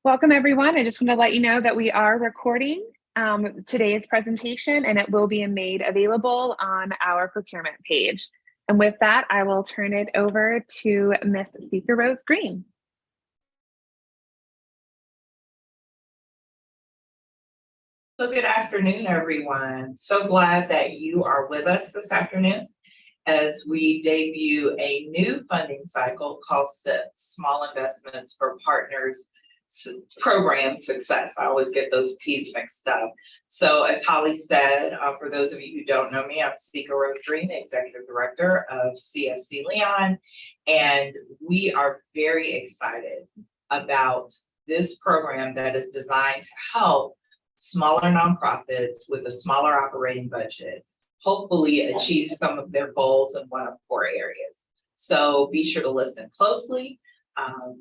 Welcome, everyone. I just want to let you know that we are recording today's presentation, and it will be made available on our procurement page. And with that, I will turn it over to Ms. Speaker Rose Green. So good afternoon, everyone. So glad that you are with us this afternoon as we debut a new funding cycle called SIPS, Small Investments for Partners Program Success. I always get those P's mixed up. So as Holly said, for those of you who don't know me, I'm Speaker Rose Green, the Executive Director of CSC Leon, and we are very excited about this program that is designed to help smaller nonprofits with a smaller operating budget hopefully achieve some of their goals in one of 4 areas. So be sure to listen closely,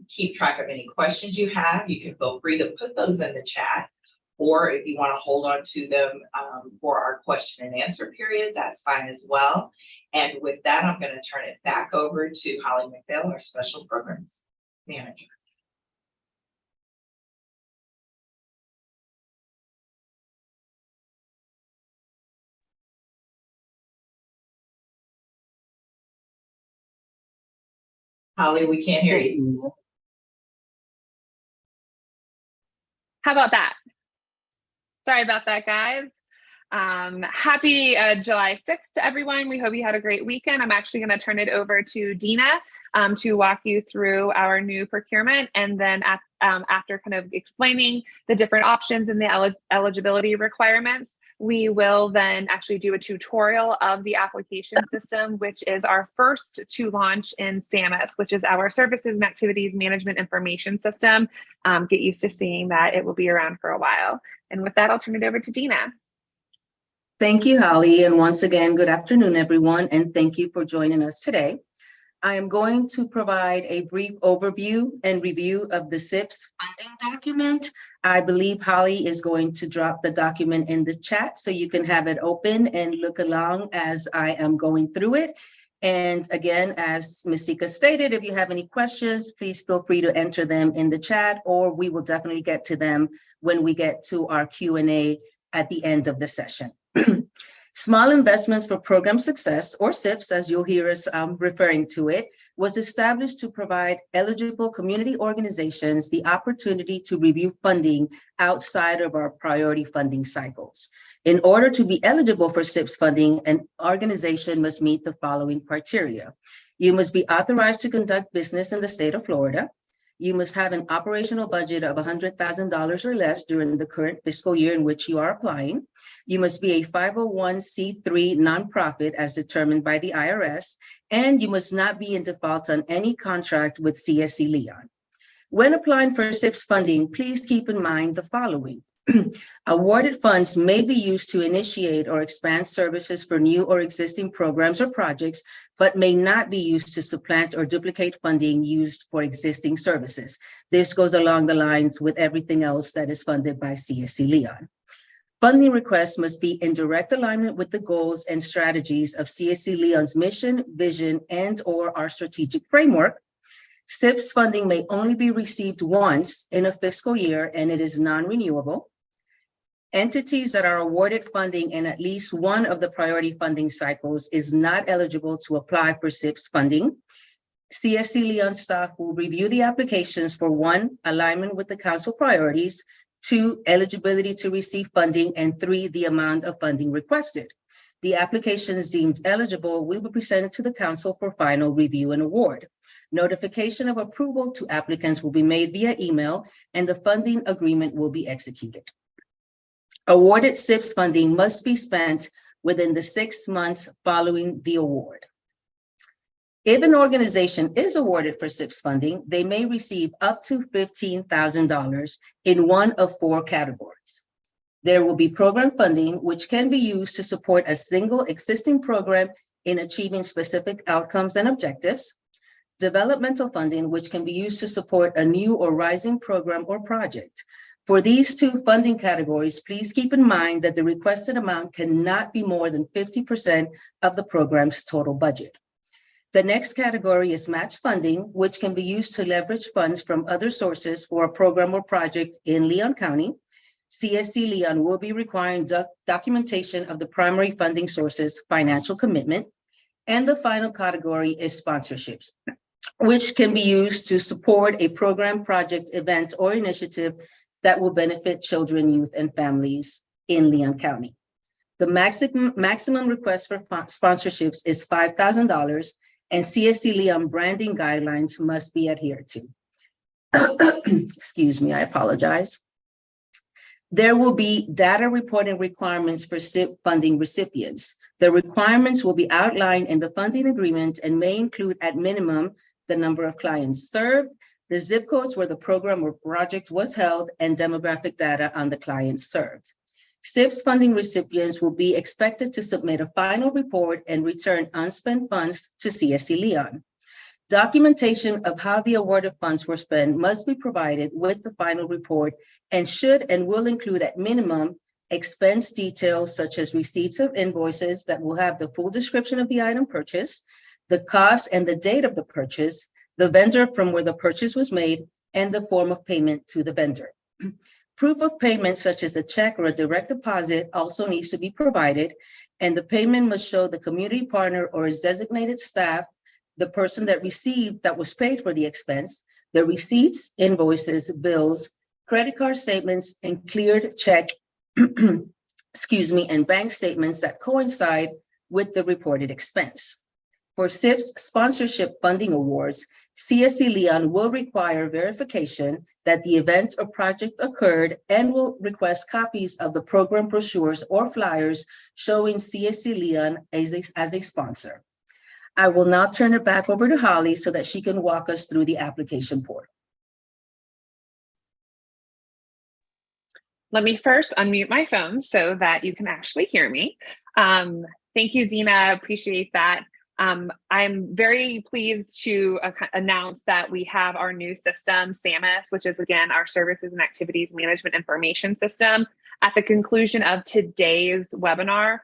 keep track of any questions you have. You can feel free to put those in the chat, or if you want to hold on to them for our question and answer period, that's fine as well. And with that, I'm going to turn it back over to Holly McPhail, our Special Programs Manager. Holly, we can't hear you. How about that? Sorry about that, guys. Happy July 6th to everyone. We hope you had a great weekend. I'm actually going to turn it over to Dina to walk you through our new procurement. And then after kind of explaining the different options and the eligibility requirements, we will then actually do a tutorial of the application system, which is our first to launch in SAMIS, which is our Services and Activities Management Information System. Get used to seeing that. It will be around for a while. And with that, I'll turn it over to Dina. Thank you, Holly. And once again, good afternoon, everyone. And thank you for joining us today. I am going to provide a brief overview and review of the SIPS funding document. I believe Holly is going to drop the document in the chat so you can have it open and look along as I am going through it. And again, as Ms. Sika stated, if you have any questions, please feel free to enter them in the chat, or we will definitely get to them when we get to our Q&A at the end of the session. Small Investments for Program Success, or SIPS, as you'll hear us referring to it, was established to provide eligible community organizations the opportunity to review funding outside of our priority funding cycles. In order to be eligible for SIPS funding, an organization must meet the following criteria. You must be authorized to conduct business in the state of Florida. You must have an operational budget of $100,000 or less during the current fiscal year in which you are applying. You must be a 501c3 nonprofit as determined by the IRS, and you must not be in default on any contract with CSC Leon. When applying for SIPS funding, please keep in mind the following. Awarded funds may be used to initiate or expand services for new or existing programs or projects, but may not be used to supplant or duplicate funding used for existing services. This goes along the lines with everything else that is funded by CSC Leon. Funding requests must be in direct alignment with the goals and strategies of CSC Leon's mission, vision, and/or our strategic framework. SIPS funding may only be received once in a fiscal year, and it is non-renewable. Entities that are awarded funding in at least one of the priority funding cycles is not eligible to apply for SIPS funding. CSC Leon staff will review the applications for 1, alignment with the council priorities, 2, eligibility to receive funding, and 3, the amount of funding requested. The applications deemed eligible will be presented to the council for final review and award. Notification of approval to applicants will be made via email, and the funding agreement will be executed. Awarded SIPS funding must be spent within the 6 months following the award. If an organization is awarded for SIPS funding, they may receive up to $15,000 in one of 4 categories. There will be program funding, which can be used to support a single existing program in achieving specific outcomes and objectives. Developmental funding, which can be used to support a new or rising program or project. For these 2 funding categories, please keep in mind that the requested amount cannot be more than 50% of the program's total budget. The next category is match funding, which can be used to leverage funds from other sources for a program or project in Leon County. CSC Leon will be requiring documentation of the primary funding source's financial commitment. And the final category is sponsorships, which can be used to support a program, project, event, or initiative that will benefit children, youth, and families in Leon County. The maximum request for sponsorships is $5,000, and CSC Leon branding guidelines must be adhered to. Excuse me, I apologize. There will be data reporting requirements for SIP funding recipients. The requirements will be outlined in the funding agreement and may include at minimum the number of clients served, the zip codes where the program or project was held, and demographic data on the clients served. SIPS funding recipients will be expected to submit a final report and return unspent funds to CSC Leon. Documentation of how the awarded funds were spent must be provided with the final report and should and will include at minimum expense details such as receipts of invoices that will have the full description of the item purchased, the cost and the date of the purchase, the vendor from where the purchase was made, and the form of payment to the vendor. Proof of payment such as a check or a direct deposit also needs to be provided, and the payment must show the community partner or his designated staff, the person that was paid for the expense, the receipts, invoices, bills, credit card statements, and cleared check, and bank statements that coincide with the reported expense. For SIPS sponsorship funding awards, CSC Leon will require verification that the event or project occurred and will request copies of the program brochures or flyers showing CSC Leon as a sponsor. I will now turn it back over to Holly so that she can walk us through the application portal. Let me first unmute my phone so that you can actually hear me. Thank you, Dina. Appreciate that. I'm very pleased to announce that we have our new system, SAMIS, which is, again, our Services and Activities Management Information System. At the conclusion of today's webinar,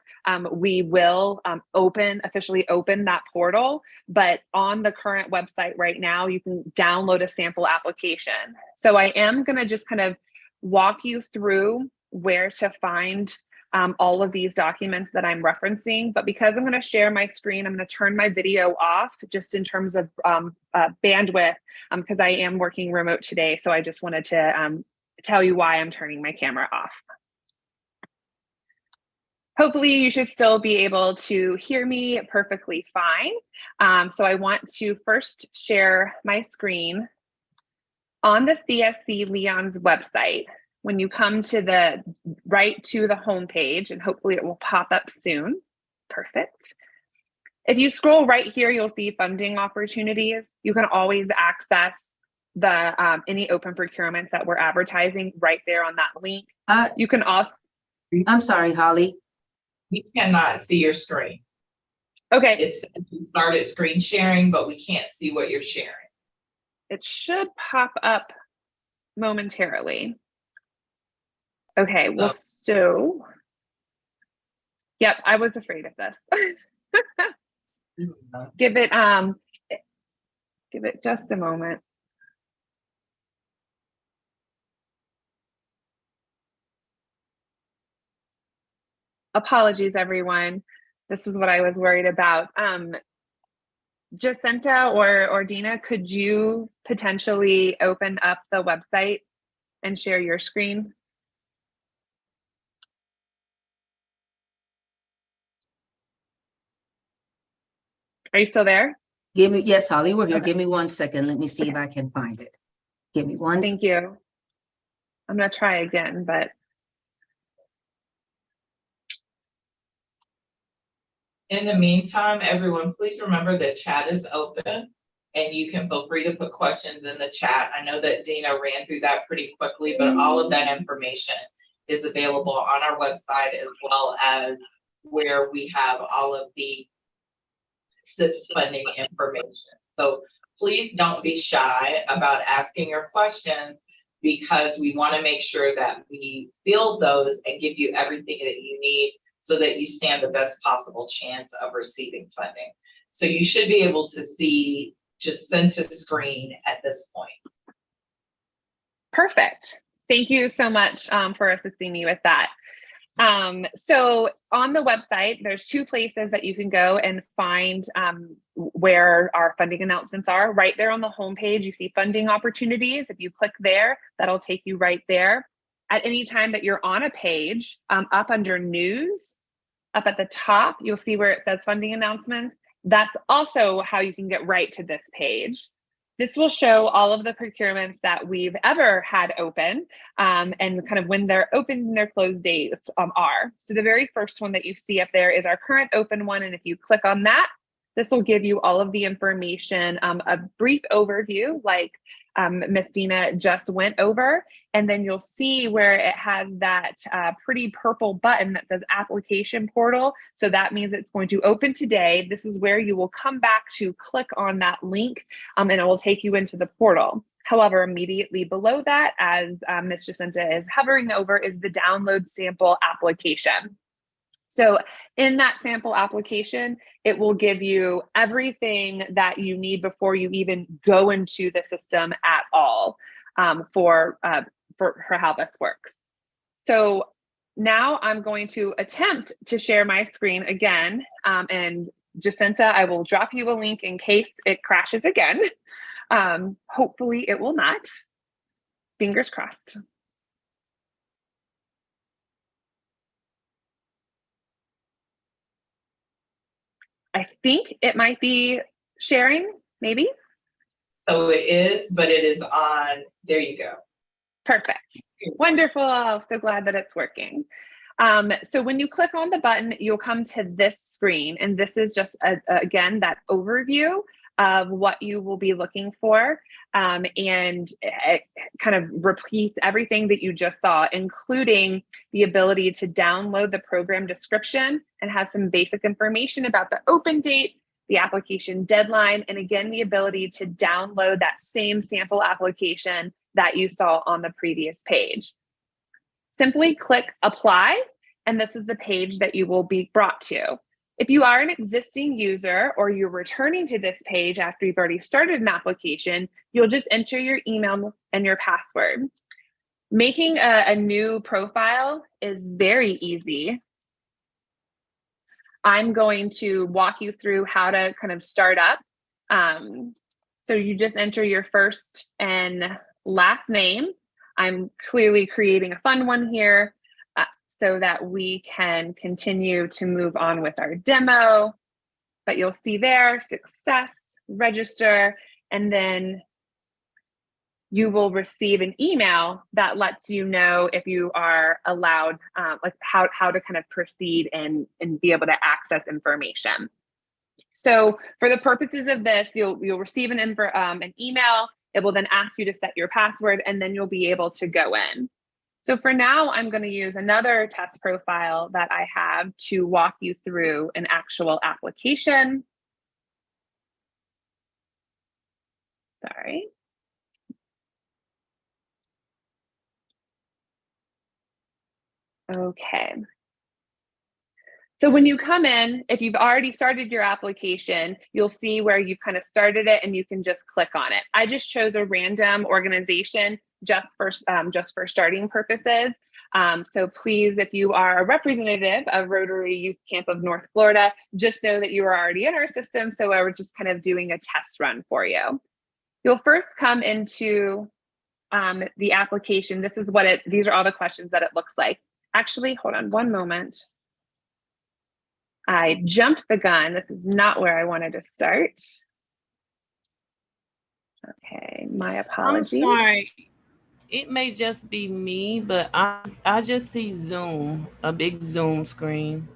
we will officially open that portal, but on the current website right now, you can download a sample application. So I am going to just kind of walk you through where to find all of these documents that I'm referencing, but because I'm going to share my screen, I'm going to turn my video off just in terms of bandwidth, because I am working remote today. So I just wanted to tell you why I'm turning my camera off. Hopefully you should still be able to hear me perfectly fine. So I want to first share my screen on the CSC Leon's website. When you come to the right to the homepage, and hopefully it will pop up soon. Perfect. If you scroll right here, you'll see funding opportunities. You can always access the any open procurements that we're advertising right there on that link. You can also. I'm sorry, Holly. We cannot see your screen. Okay. It says you started screen sharing, but we can't see what you're sharing. It should pop up momentarily. Okay, well, so, yep, I was afraid of this. Give it just a moment. Apologies, everyone. This is what I was worried about. Jacinta or Dina, could you potentially open up the website and share your screen? Are you still there? Yes, Holly, we're here. Okay. Give me 1 second. Let me see if I can find it. Give me one. Thank you. I'm gonna try again, but. In the meantime, everyone, please remember the chat is open and you can feel free to put questions in the chat. I know that Dina ran through that pretty quickly, but all of that information is available on our website, as well as where we have all of the SIPS funding information. So please don't be shy about asking your questions, because we want to make sure that we field those and give you everything that you need so that you stand the best possible chance of receiving funding. So you should be able to see Jacinta's screen at this point. Perfect. Thank you so much for assisting me with that. So on the website, there's two places that you can go and find where our funding announcements are. Right there on the homepage, you see funding opportunities. If you click there, that'll take you right there. At any time that you're on a page, up under news, up at the top, you'll see where it says funding announcements. That's also how you can get right to this page. This will show all of the procurements that we've ever had open and kind of when they're open and their close dates are. So the very first one that you see up there is our current open one. And if you click on that, this will give you all of the information, a brief overview like Miss Dina just went over. And then you'll see where it has that pretty purple button that says application portal. So that means it's going to open today. This is where you will come back to click on that link and it will take you into the portal. However, immediately below that, as Ms. Jacinta is hovering over, is the download sample application. So in that sample application, it will give you everything that you need before you even go into the system at all for how this works. So now I'm going to attempt to share my screen again. And Jacinta, I will drop you a link in case it crashes again. Hopefully it will not. Fingers crossed. I think it might be sharing, maybe. So it is, but it is on, there you go. Perfect. Wonderful. So glad that it's working. So when you click on the button, you'll come to this screen. And this is just, again, that overview of what you will be looking for. And it kind of repeats everything that you just saw, including the ability to download the program description and has some basic information about the open date, the application deadline, and again, the ability to download that same sample application that you saw on the previous page. Simply click apply, and this is the page that you will be brought to. If you are an existing user or you're returning to this page after you've already started an application, you'll just enter your email and your password. Making a new profile is very easy. I'm going to walk you through how to kind of start up. So you just enter your first and last name. I'm clearly creating a fun one here so that we can continue to move on with our demo. But you'll see there, success, register, and then you will receive an email that lets you know if you are allowed, like how to kind of proceed and be able to access information. So for the purposes of this, you'll receive an email. It will then ask you to set your password, and then you'll be able to go in. So for now, I'm going to use another test profile that I have to walk you through an actual application. Sorry. Okay. So when you come in, if you've already started your application, you'll see where you've kind of started it and you can just click on it. I just chose a random organization just for starting purposes. So please, if you are a representative of Rotary Youth Camp of North Florida, just know that you are already in our system. So we're just kind of doing a test run for you. You'll first come into the application. These are all the questions that it looks like. Actually, hold on one moment. I jumped the gun. This is not where I wanted to start. Okay, my apologies. I'm sorry. It may just be me, but I just see Zoom, a big Zoom screen.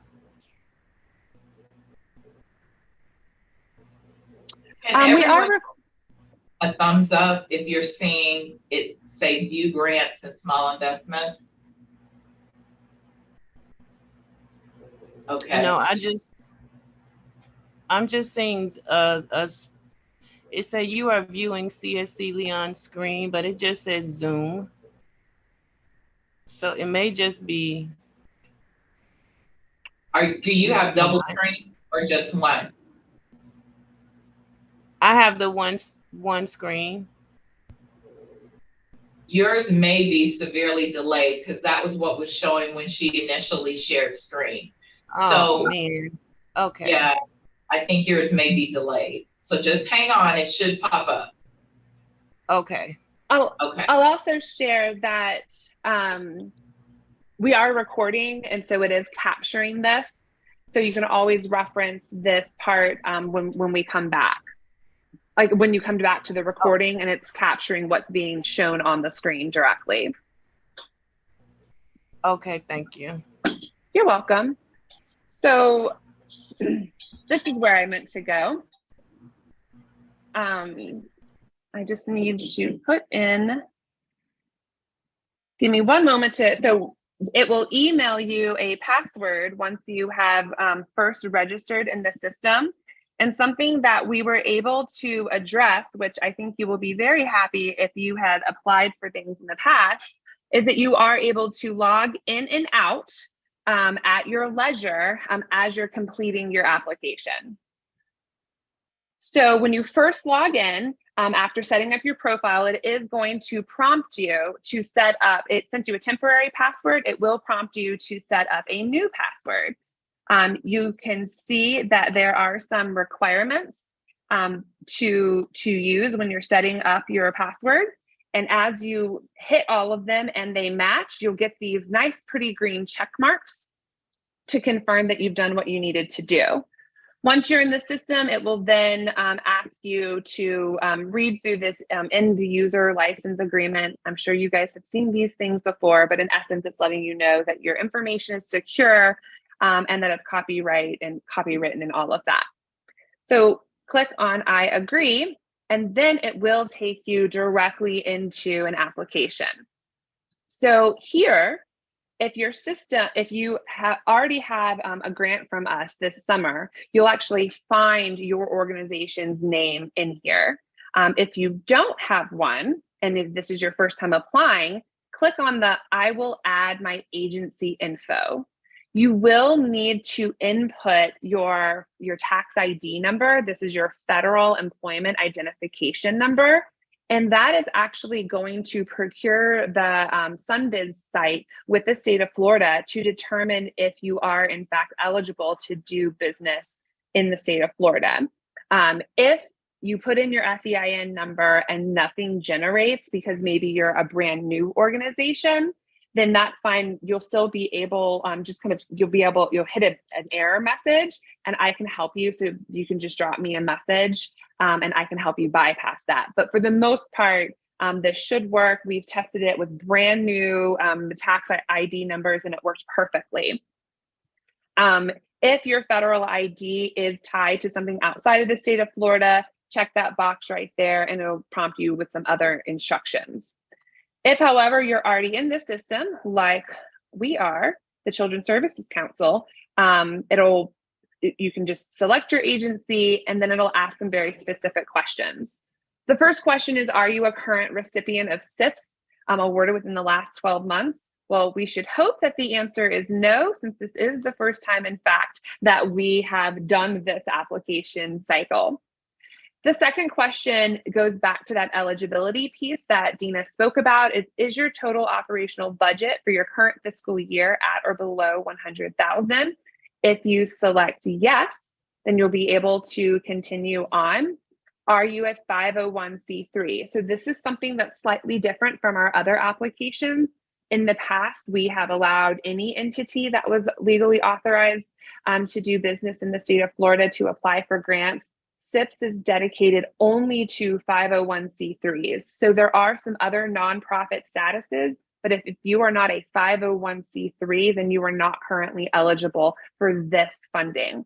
And We are a thumbs up if you're seeing it say view grants and small investments. Okay. No, I'm just seeing it said you are viewing CSC Leon's screen, but it just says Zoom. So it may just be. Do you have double screen or just one? I have the one screen. Yours may be severely delayed because that was what was showing when she initially shared screen. Oh So man. Okay. yeah, I think yours may be delayed. So just hang on, it should pop up. Okay. Okay. I'll also share that we are recording, and so it is capturing this. So you can always reference this part when we come back. Like when you come back to the recording and it's capturing what's being shown on the screen directly. Okay, thank you. You're welcome. So this is where I meant to go. I just need to put in, give me one moment so it will email you a password once you have first registered in the system. And something that we were able to address, which I think you will be very happy if you had applied for things in the past, is that you are able to log in and out at your leisure as you're completing your application. So when you first log in, after setting up your profile, it is going to prompt you to set up, it sent you a temporary password, it will prompt you to set up a new password. You can see that there are some requirements to use when you're setting up your password. And as you hit all of them and they match, you'll get these nice, pretty green check marks to confirm that you've done what you needed to do. Once you're in the system, it will then ask you to read through this end user license agreement. I'm sure you guys have seen these things before, but in essence, it's letting you know that your information is secure and that it's copyright and copywritten and all of that. So click on I agree, and then it will take you directly into an application. So here, if you already have a grant from us this summer, you'll actually find your organization's name in here. If you don't have one, and if this is your first time applying, click on the I will add my agency info. You will need to input your tax ID number. This is your federal employment identification number. And that is actually going to procure the SunBiz site with the state of Florida to determine if you are in fact eligible to do business in the state of Florida. If you put in your FEIN number and nothing generates because maybe you're a brand new organization, then that's fine. You'll still be able, you'll hit an error message and I can help you. So you can just drop me a message and I can help you bypass that. But for the most part, this should work. We've tested it with brand new tax ID numbers and it worked perfectly. If your federal ID is tied to something outside of the state of Florida, check that box right there and it'll prompt you with some other instructions. If, however, you're already in the system, like we are, the Children's Services Council, you can just select your agency and then it'll ask some very specific questions. The first question is, are you a current recipient of SIPS awarded within the last 12 months? Well, we should hope that the answer is no, since this is the first time, in fact, that we have done this application cycle. The second question goes back to that eligibility piece that Dina spoke about. Is your total operational budget for your current fiscal year at or below 100,000? If you select yes, then you'll be able to continue on. Are you a 501c3? So this is something that's slightly different from our other applications. In the past, we have allowed any entity that was legally authorized to do business in the state of Florida to apply for grants. SIPS is dedicated only to 501c3s. So there are some other nonprofit statuses, but if you are not a 501c3, then you are not currently eligible for this funding.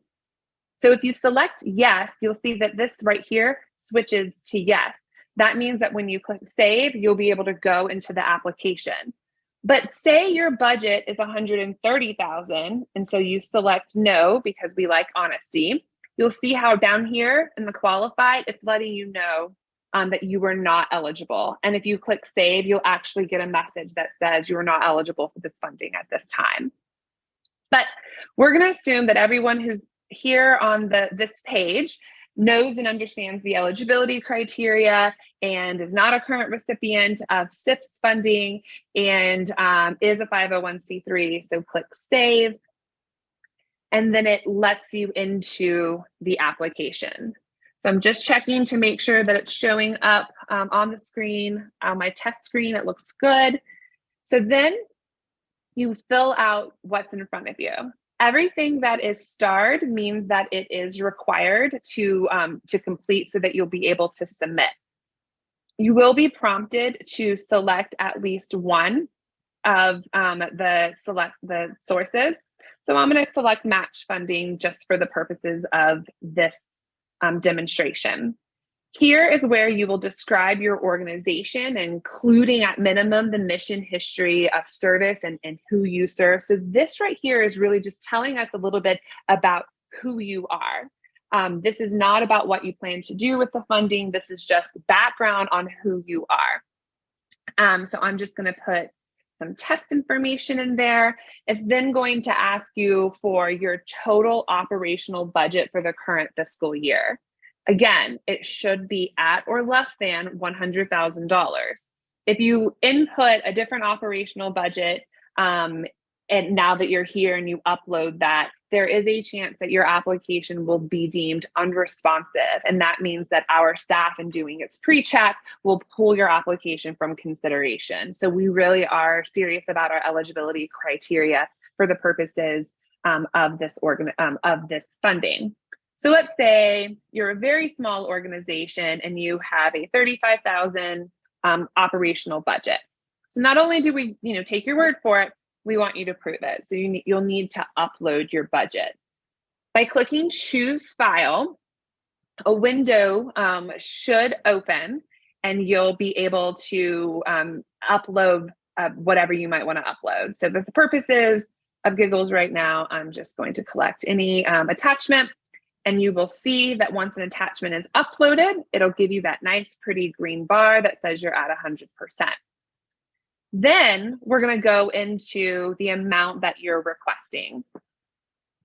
So if you select yes, you'll see that this right here switches to yes. That means that when you click save, you'll be able to go into the application. But say your budget is 130,000, and so you select no because we like honesty. You'll see how down here in the qualified, it's letting you know that you are not eligible. And if you click save, you'll actually get a message that says you are not eligible for this funding at this time. But we're going to assume that everyone who's here on this page knows and understands the eligibility criteria and is not a current recipient of SIPS funding and is a 501c3. So click Save. And then it lets you into the application. So I'm just checking to make sure that it's showing up on the screen, on my test screen, it looks good. So then you fill out what's in front of you. Everything that is starred means that it is required to complete so that you'll be able to submit. You will be prompted to select at least one of the sources. So I'm going to select match funding just for the purposes of this demonstration. Here is where you will describe your organization, including at minimum the mission, history of service, and who you serve. So this right here is really just telling us a little bit about who you are. This is not about what you plan to do with the funding. This is just background on who you are. So I'm just going to put some test information in there. It's then going to ask you for your total operational budget for the current fiscal year. Again, it should be at or less than $100,000. If you input a different operational budget, and now that you're here and you upload that, there is a chance that your application will be deemed unresponsive. And that means that our staff, in doing its pre-check, will pull your application from consideration. So we really are serious about our eligibility criteria for the purposes of this funding. So let's say you're a very small organization and you have a $35,000 operational budget. So not only do we, take your word for it, we want you to prove it. So you'll need to upload your budget. By clicking Choose File, a window should open and you'll be able to upload whatever you might want to upload. So for the purposes of giggles right now, I'm just going to collect any attachment. And you will see that once an attachment is uploaded, it'll give you that nice, pretty green bar that says you're at 100%. Then we're going to go into the amount that you're requesting.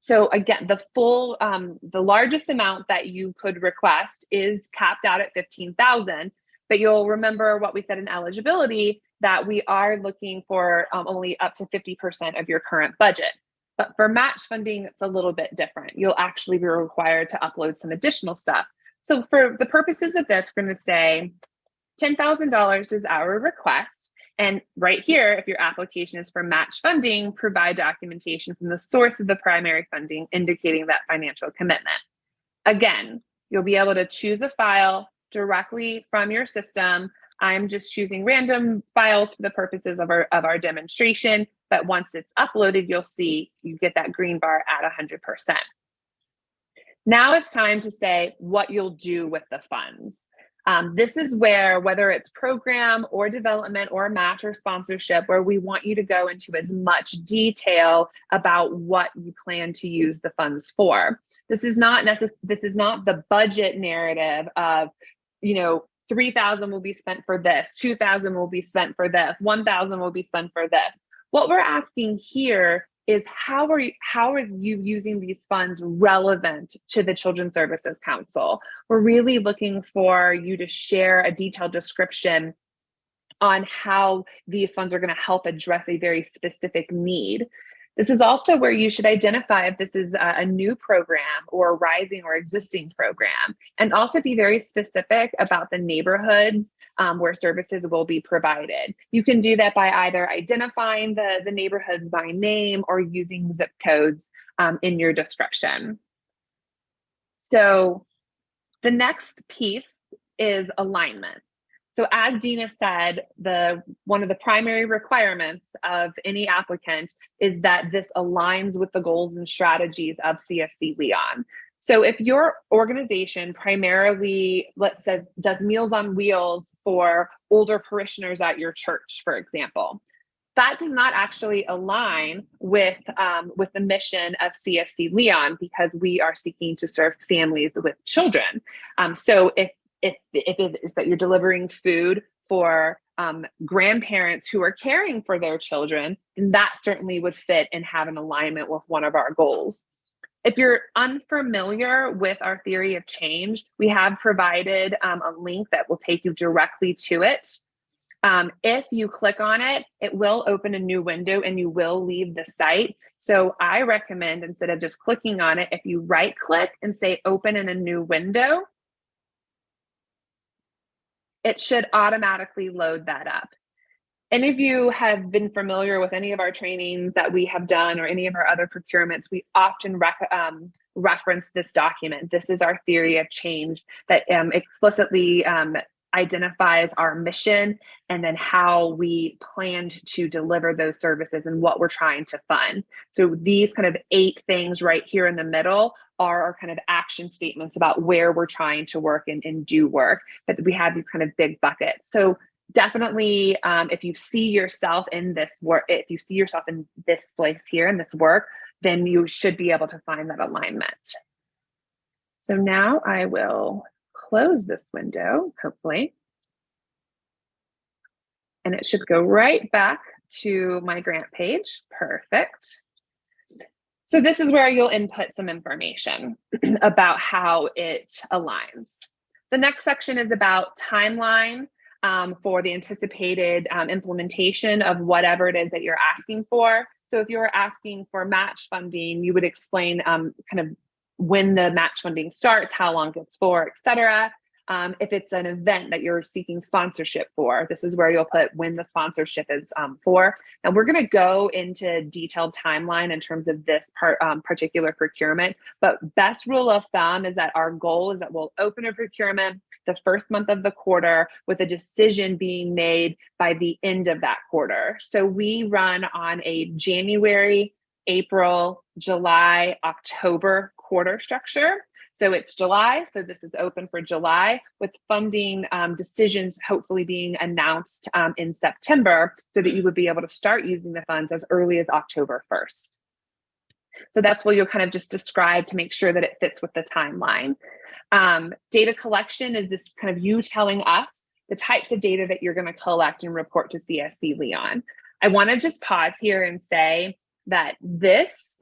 So again, the largest amount that you could request is capped out at $15,000. But you'll remember what we said in eligibility, that we are looking for only up to 50% of your current budget. But for match funding, it's a little bit different. You'll actually be required to upload some additional stuff. So for the purposes of this, we're going to say $10,000 is our request. And right here, if your application is for match funding, provide documentation from the source of the primary funding indicating that financial commitment. Again, you'll be able to choose a file directly from your system. I'm just choosing random files for the purposes of our demonstration, but once it's uploaded, you'll see you get that green bar at 100%. Now it's time to say what you'll do with the funds. This is where, whether it's program or development or match or sponsorship, where we want you to go into as much detail about what you plan to use the funds for. This is not the budget narrative of, $3,000 will be spent for this, $2,000 will be spent for this, $1,000 will be spent for this. What we're asking here is how are you using these funds relevant to the Children's Services Council? We're really looking for you to share a detailed description on how these funds are going to help address a very specific need. This is also where you should identify if this is a new program or a rising or existing program, and also be very specific about the neighborhoods where services will be provided. You can do that by either identifying the neighborhoods by name or using zip codes in your description. So the next piece is alignment. So as Dina said, one of the primary requirements of any applicant is that this aligns with the goals and strategies of CSC Leon. So if your organization primarily, does Meals on Wheels for older parishioners at your church, for example, that does not actually align with the mission of CSC Leon, because we are seeking to serve families with children. So if it is that you're delivering food for grandparents who are caring for their children, then that certainly would fit and have an alignment with one of our goals. If you're unfamiliar with our theory of change, we have provided a link that will take you directly to it. If you click on it, it will open a new window and you will leave the site. So I recommend, instead of just clicking on it, if you right click and say open in a new window, it should automatically load that up. Any of you have been familiar with any of our trainings that we have done or any of our other procurements, we often reference this document. This is our theory of change that explicitly identifies our mission and then how we planned to deliver those services and what we're trying to fund. So these kind of 8 things right here in the middle are our kind of action statements about where we're trying to work and do work, but we have these kind of big buckets. So definitely, if you see yourself in this work, if you see yourself in this place here in this work, then you should be able to find that alignment. So now I will close this window, hopefully. And it should go right back to my grant page. Perfect. So this is where you'll input some information about how it aligns. The next section is about timeline for the anticipated implementation of whatever it is that you're asking for. So if you're asking for match funding, you would explain kind of when the match funding starts, how long it's for, et cetera. If it's an event that you're seeking sponsorship for, this is where you'll put when the sponsorship is for. And we're going to go into detailed timeline in terms of this particular procurement. But best rule of thumb is that our goal is that we'll open a procurement the first month of the quarter with a decision being made by the end of that quarter. So we run on a January, April, July, October quarter structure. So it's July, so this is open for July, with funding decisions hopefully being announced in September, so that you would be able to start using the funds as early as October 1st. So that's what you'll kind of just describe to make sure that it fits with the timeline. Data collection is this kind of you telling us the types of data that you're going to collect and report to CSC Leon. I want to just pause here and say that this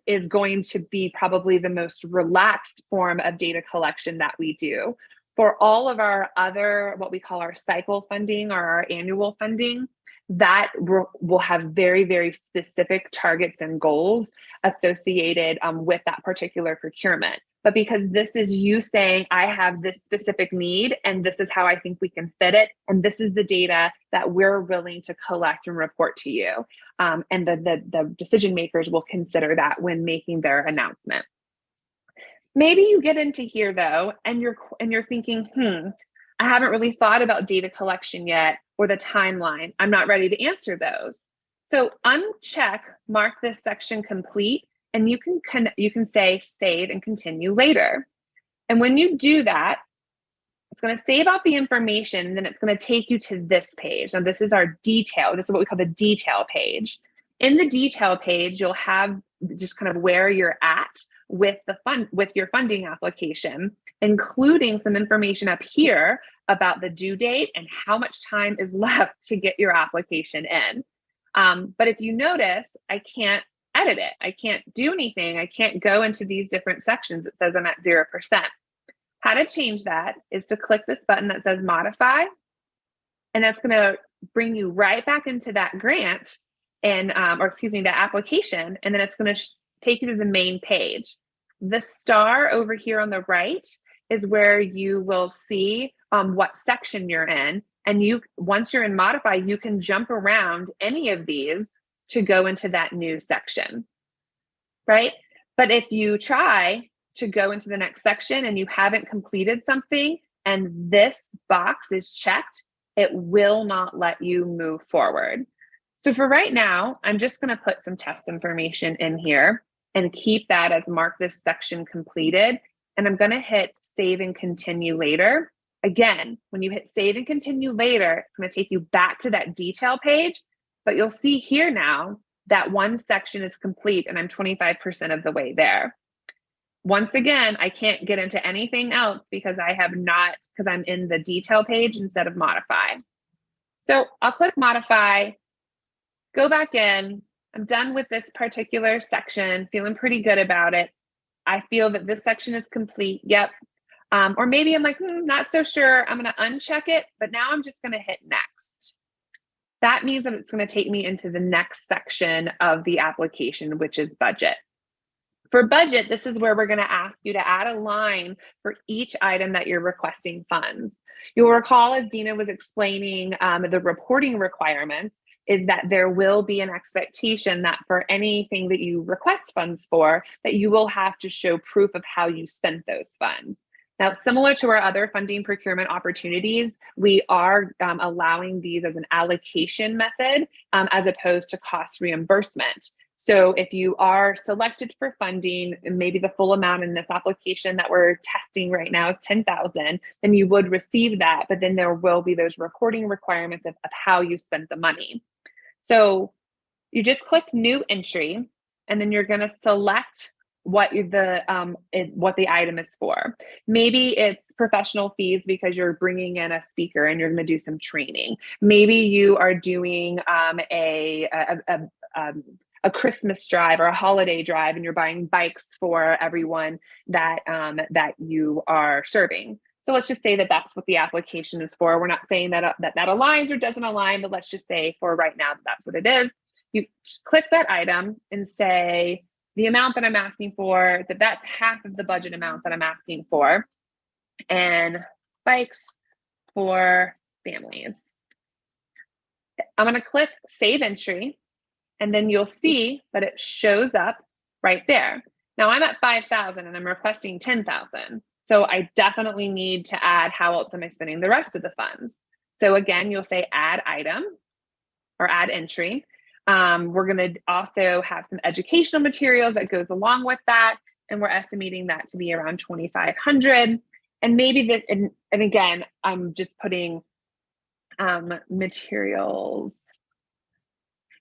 is going to be probably the most relaxed form of data collection that we do. For all of our other, what we call our cycle funding or our annual funding, that will have very, very specific targets and goals associated with that particular procurement. But because this is you saying, I have this specific need and this is how I think we can fit it, and this is the data that we're willing to collect and report to you. And the decision makers will consider that when making their announcement. Maybe you get into here though, and you're thinking, I haven't really thought about data collection yet or the timeline. I'm not ready to answer those. So uncheck, mark this section complete, and you can say save and continue later. And when you do that, it's going to save out the information, and then it's going to take you to this page. Now this is our detail. This is what we call the detail page. In the detail page, you'll have just kind of where you're at with your funding application, including some information up here about the due date and how much time is left to get your application in. But if you notice, I can't edit it. I can't do anything. I can't go into these different sections. It says I'm at 0%. How to change that is to click this button that says modify, and that's going to bring you right back into that grant and, that application, and then it's going to take you to the main page. The star over here on the right is where you will see what section you're in, and once you're in modify, you can jump around any of these to go into that new section, right? But if you try to go into the next section and you haven't completed something and this box is checked, it will not let you move forward. So for right now, I'm just going to put some test information in here and keep that as mark this section completed. And I'm going to hit save and continue later. Again, when you hit save and continue later, it's going to take you back to that detail page. But you'll see here now that one section is complete and I'm 25% of the way there. Once again, I can't get into anything else because I'm in the detail page instead of modify. So I'll click modify, go back in. I'm done with this particular section, feeling pretty good about it. I feel that this section is complete. Yep. Or maybe I'm like, not so sure. I'm going to uncheck it, but now I'm just going to hit next. That means that it's going to take me into the next section of the application, which is budget. For budget, this is where we're going to ask you to add a line for each item that you're requesting funds. You'll recall, as Dina was explaining, the reporting requirements is that there will be an expectation that for anything that you request funds for, that you will have to show proof of how you spent those funds. Now, similar to our other funding procurement opportunities, we are allowing these as an allocation method as opposed to cost reimbursement. So if you are selected for funding, and maybe the full amount in this application that we're testing right now is $10,000, then you would receive that, but then there will be those reporting requirements of how you spent the money. So you just click new entry, and then you're going to select what the item is for. Maybe it's professional fees because you're bringing in a speaker and you're going to do some training. Maybe you are doing a Christmas drive or a holiday drive, and you're buying bikes for everyone that that you are serving. So let's just say that that's what the application is for. We're not saying that that aligns or doesn't align, but let's just say for right now that that's what it is. You click that item and say the amount that I'm asking for, that's half of the budget amount that I'm asking for, and bikes for families. I'm going to click save entry, and then you'll see that it shows up right there. Now I'm at 5,000 and I'm requesting 10,000. So I definitely need to add how else am I spending the rest of the funds. So again, you'll say add item or add entry. We're going to also have some educational materials that goes along with that. And we're estimating that to be around 2,500. And maybe that, and again, I'm just putting materials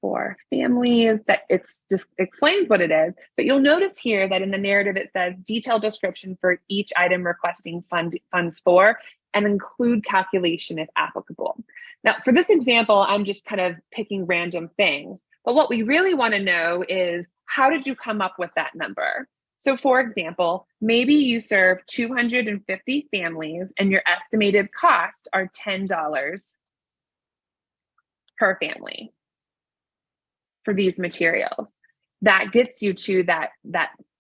for families, that it's just explains what it is. But you'll notice here that in the narrative, it says detailed description for each item requesting funds for, and include calculation if applicable. Now, for this example, I'm just kind of picking random things. But what we really want to know is, how did you come up with that number? So for example, maybe you serve 250 families and your estimated costs are $10 per family for these materials. That gets you to that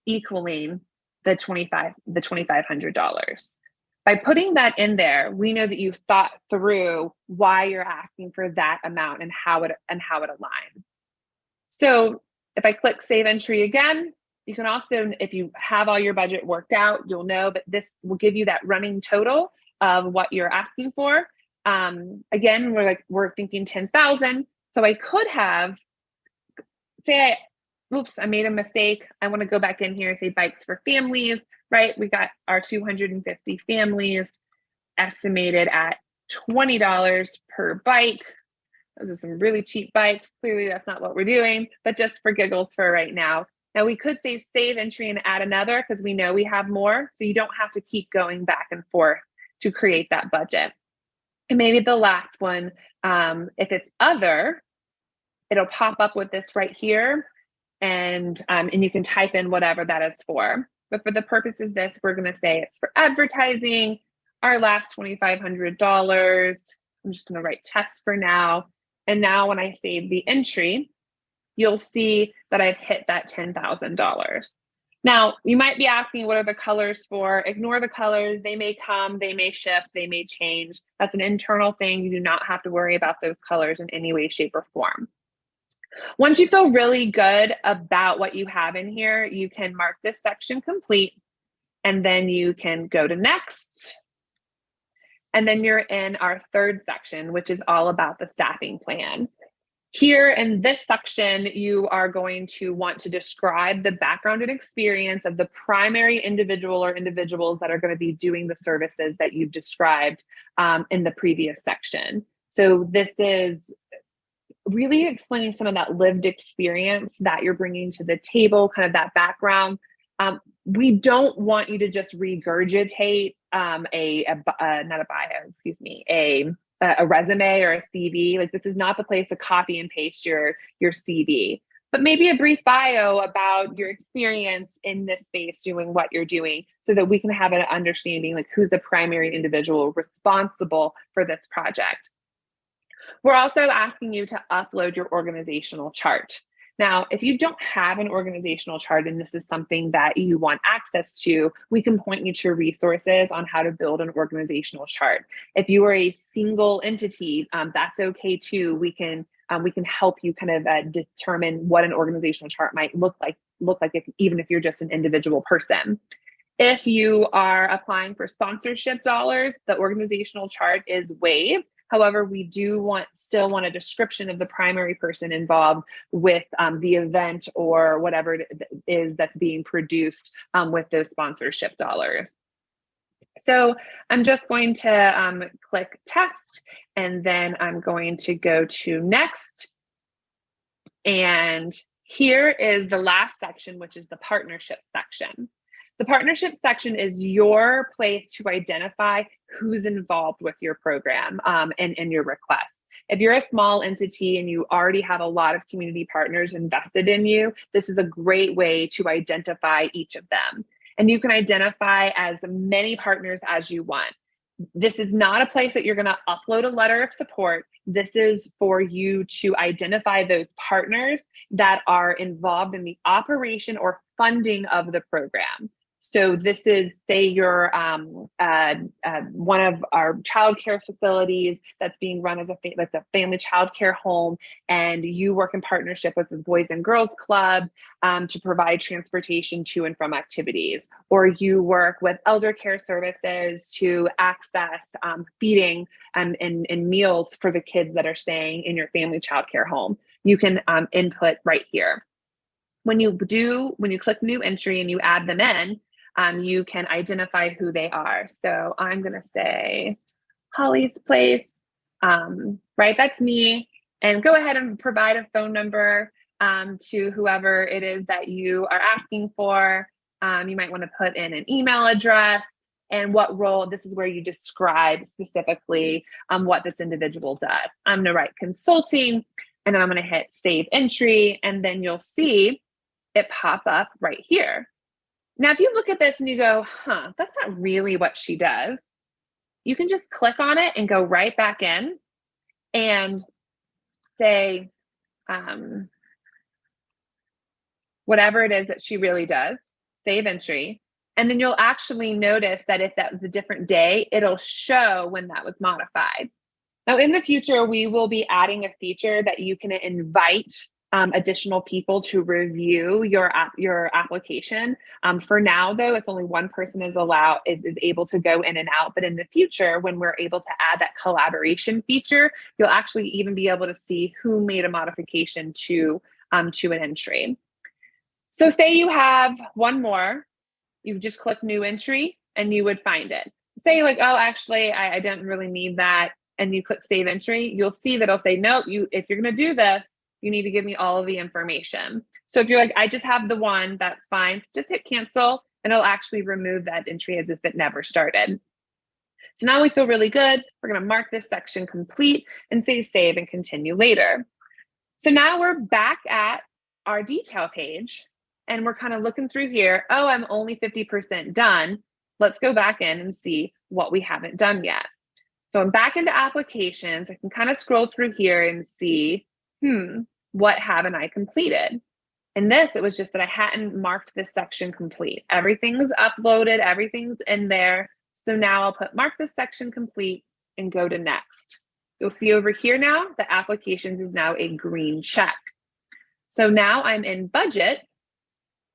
equaling the $2,500. By putting that in there, we know that you've thought through why you're asking for that amount and how it aligns. So if I click save entry again, you can also, if you have all your budget worked out, you'll know, but this will give you that running total of what you're asking for. Again, we're thinking 10,000. So I could have, oops, I made a mistake. I want to go back in here and say bikes for families, right? We got our 250 families estimated at $20 per bike. Those are some really cheap bikes. Clearly, that's not what we're doing, but just for giggles for right now. Now, we could say save entry and add another because we know we have more. So you don't have to keep going back and forth to create that budget. And maybe the last one, if it's other, it'll pop up with this right here, and you can type in whatever that is for. But for the purposes of this, we're going to say it's for advertising, our last $2,500. I'm just going to write test for now. And now when I save the entry, you'll see that I've hit that $10,000. Now, you might be asking, what are the colors for? Ignore the colors. They may come, they may shift, they may change. That's an internal thing. You do not have to worry about those colors in any way, shape, or form. Once you feel really good about what you have in here, you can mark this section complete, and then you can go to next. And then you're in our third section, which is all about the staffing plan. Here in this section, you are going to want to describe the background and experience of the primary individual or individuals that are going to be doing the services that you've described in the previous section. So this is really explaining some of that lived experience that you're bringing to the table, kind of that background. We don't want you to just regurgitate not a bio, excuse me, a resume or a CV. Like, this is not the place to copy and paste your CV. but maybe a brief bio about your experience in this space doing what you're doing so that we can have an understanding like who's the primary individual responsible for this project. We're also asking you to upload your organizational chart. Now, if you don't have an organizational chart and this is something that you want access to, we can point you to resources on how to build an organizational chart. If you are a single entity, that's okay too. We can help you kind of determine what an organizational chart might look like even if you're just an individual person. If you are applying for sponsorship dollars, the organizational chart is waived. However, we do still want a description of the primary person involved with the event or whatever it is that's being produced with those sponsorship dollars. So I'm just going to click test, and then I'm going to go to next. And here is the last section, which is the partnership section. The partnership section is your place to identify who's involved with your program and your request. If you're a small entity and you already have a lot of community partners invested in you, this is a great way to identify each of them. And you can identify as many partners as you want. This is not a place that you're going to upload a letter of support. This is for you to identify those partners that are involved in the operation or funding of the program. So this is, say you're one of our childcare facilities that's being run as that's a family childcare home, and you work in partnership with the Boys and Girls Club to provide transportation to and from activities, or you work with elder care services to access feeding and meals for the kids that are staying in your family childcare home. You can input right here. When you click new entry and you add them in, you can identify who they are. So I'm going to say Holly's Place, right? That's me. And go ahead and provide a phone number to whoever it is that you are asking for. You might want to put in an email address and what role. This is where you describe specifically what this individual does. I'm going to write consulting, and then I'm going to hit save entry, and then you'll see it pop up right here. Now, if you look at this and you go, that's not really what she does, you can just click on it and go right back in and say whatever it is that she really does, save entry. And then you'll actually notice that if that was a different day, it'll show when that was modified. Now, in the future, we will be adding a feature that you can invite additional people to review your application. For now, though, it's only one person is able to go in and out. But in the future, when we're able to add that collaboration feature, you'll actually even be able to see who made a modification to an entry. So say you have one more, you just click new entry and you would find it. Say like, oh, actually, I didn't really need that. And you click save entry, you'll see that it'll say, nope, if you're going to do this, you need to give me all of the information. So if you're like, I just have the one, that's fine. Just hit cancel and it'll actually remove that entry as if it never started. So now we feel really good. We're going to mark this section complete and say save and continue later. So now we're back at our detail page and we're kind of looking through here. Oh, I'm only 50% done. Let's go back in and see what we haven't done yet. So I'm back into applications. I can kind of scroll through here and see, what haven't I completed? In this, it was just that I hadn't marked this section complete. Everything's uploaded, everything's in there. So now I'll put mark this section complete and go to next. You'll see over here now, the applications is now a green check. So now I'm in budget,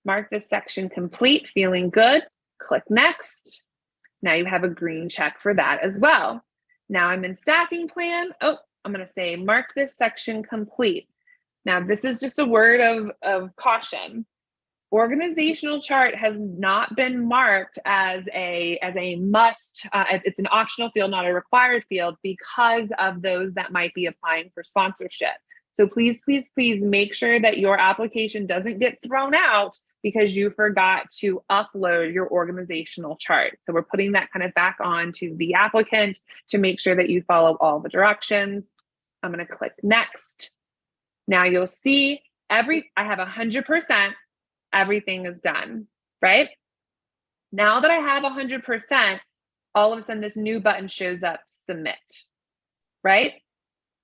mark this section complete, feeling good, click next. Now you have a green check for that as well. Now I'm in staffing plan. Oh, I'm going to say mark this section complete. Now this is just a word of caution. Organizational chart has not been marked as a must. It's an optional field, not a required field, because of those that might be applying for sponsorship. So please, please, please make sure that your application doesn't get thrown out because you forgot to upload your organizational chart. So we're putting that kind of back on to the applicant to make sure that you follow all the directions. I'm going to click next. Now you'll see I have 100%, everything is done, right? Now that I have 100%, all of a sudden this new button shows up, submit, right?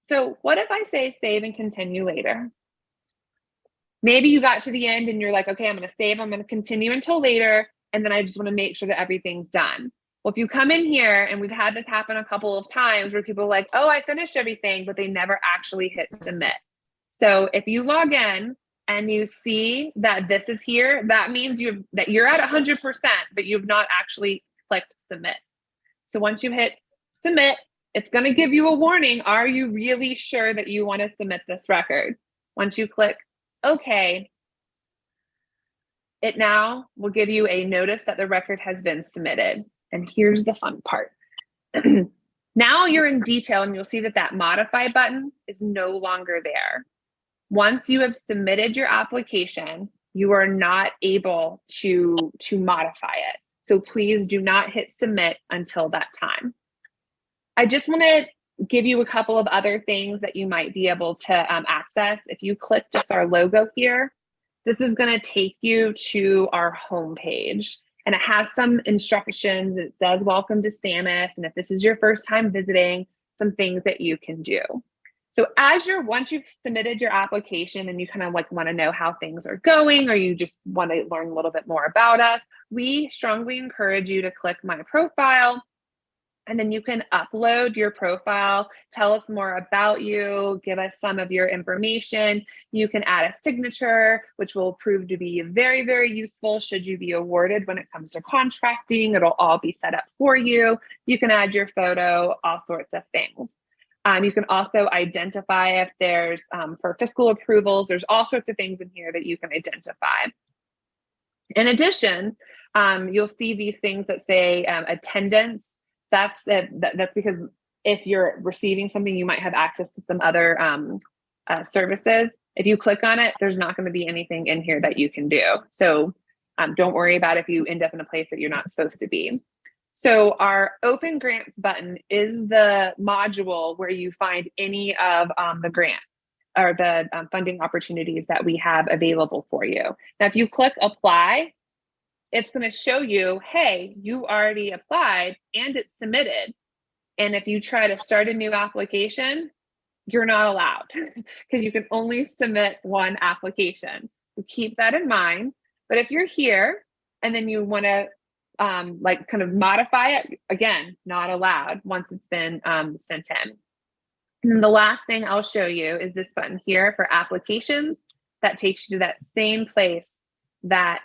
So what if I say save and continue later? Maybe you got to the end and you're like, okay, I'm going to save, I'm going to continue until later. And then I just want to make sure that everything's done. Well, if you come in here, and we've had this happen a couple of times where people are like, oh, I finished everything, but they never actually hit submit. So if you log in and you see that this is here, that means that you're at 100%, but you've not actually clicked submit. So once you hit submit, it's going to give you a warning. Are you really sure that you want to submit this record? Once you click OK, it now will give you a notice that the record has been submitted. And here's the fun part. Now you're in detail, and you'll see that that modify button is no longer there. Once you have submitted your application, you are not able to modify it. So please do not hit submit until that time. I just want to give you a couple of other things that you might be able to access. If you click just our logo here, this is going to take you to our homepage. And it has some instructions. It says, welcome to SAMIS. And if this is your first time visiting, some things that you can do. So once you've submitted your application and you kind of like want to know how things are going, or you just want to learn a little bit more about us, we strongly encourage you to click my profile. And then you can upload your profile, tell us more about you, give us some of your information. You can add a signature, which will prove to be very, very useful should you be awarded when it comes to contracting. It'll all be set up for you. You can add your photo, all sorts of things. You can also identify if there's, for fiscal approvals, there's all sorts of things in here that you can identify. In addition, you'll see these things that say attendance. That's because if you're receiving something, you might have access to some other services. If you click on it, there's not going to be anything in here that you can do. So don't worry about if you end up in a place that you're not supposed to be. So our open grants button is the module where you find any of the grants or the funding opportunities that we have available for you. Now, if you click apply, it's going to show you, hey, you already applied and it's submitted. And if you try to start a new application, you're not allowed because you can only submit one application. So keep that in mind. But if you're here and then you want to like kind of modify it, again, not allowed once it's been sent in. And the last thing I'll show you is this button here for applications. That takes you to that same place that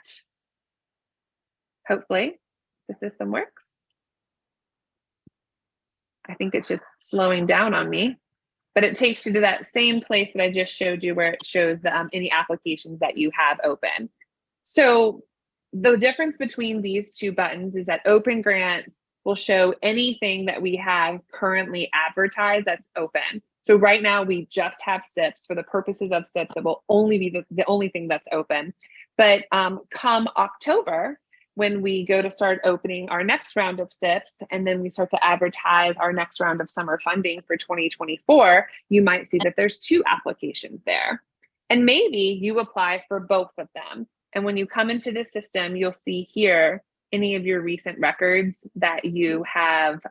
hopefully the system works. I think it's just slowing down on me, but it takes you to that same place that I just showed you where it shows any applications that you have open. So the difference between these two buttons is that open grants will show anything that we have currently advertised that's open. So right now we just have SIPS. For the purposes of SIPS, it will only be the only thing that's open. But come October, when we go to start opening our next round of SIPS, and then we start to advertise our next round of summer funding for 2024, you might see that there's two applications there. And maybe you apply for both of them. And when you come into the system, you'll see here any of your recent records that you have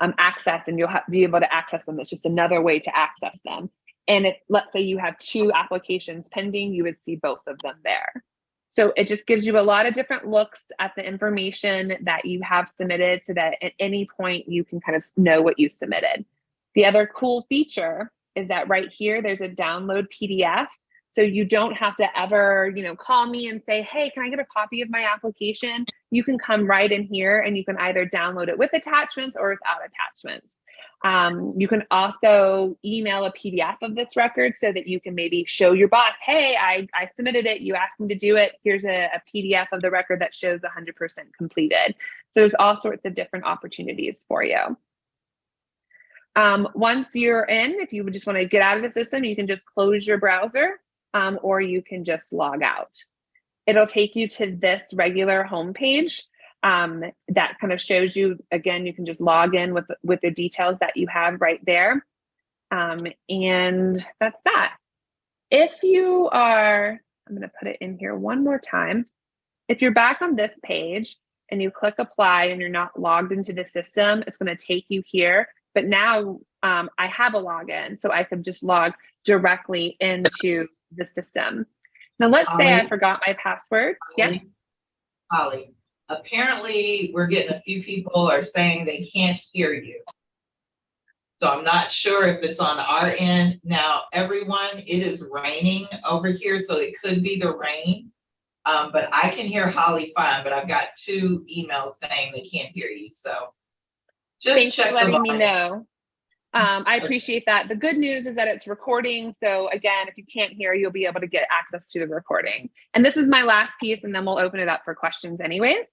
accessed, and you'll be able to access them. It's just another way to access them. And let's say you have two applications pending, you would see both of them there. So it just gives you a lot of different looks at the information that you have submitted so that at any point you can kind of know what you submitted. The other cool feature is that right here, there's a download PDF. So you don't have to ever, call me and say, hey, can I get a copy of my application? You can come right in here and you can either download it with attachments or without attachments. You can also email a PDF of this record so that you can maybe show your boss, hey, I submitted it. You asked me to do it. Here's a PDF of the record that shows 100% completed. So there's all sorts of different opportunities for you. Once you're in, if you would just want to get out of the system, you can just close your browser. Or you can just log out. It'll take you to this regular homepage that kind of shows you, again, you can just log in with the details that you have right there. And that's that. If you are, I'm going to put it in here one more time. If you're back on this page and you click apply and you're not logged into the system, it's going to take you here. But now I have a login, so I could just log directly into the system. Now, let's say I forgot my password. Yes. Holly, apparently we're getting a few people are saying they can't hear you. So I'm not sure if it's on our end. Now, everyone, it is raining over here, so it could be the rain. But I can hear Holly fine, but I've got 2 emails saying they can't hear you. So just thanks check for letting me volume. know. I appreciate that. The good news is that it's recording. So again, if you can't hear, you'll be able to get access to the recording. And this is my last piece, and then we'll open it up for questions anyways.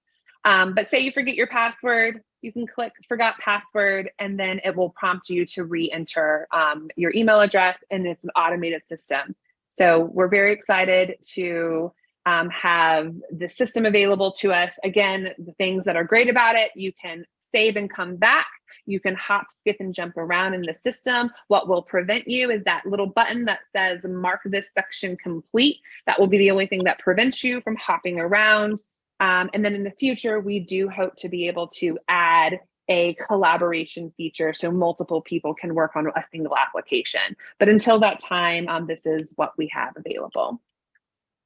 But say you forget your password, you can click forgot password, and then it will prompt you to re-enter your email address, and it's an automated system. So we're very excited to have the system available to us. Again, the things that are great about it, you can save and come back. You can hop, skip, and jump around in the system. What will prevent you is that little button that says mark this section complete. That will be the only thing that prevents you from hopping around. And then in the future, we do hope to be able to add a collaboration feature so multiple people can work on a single application. But until that time, this is what we have available.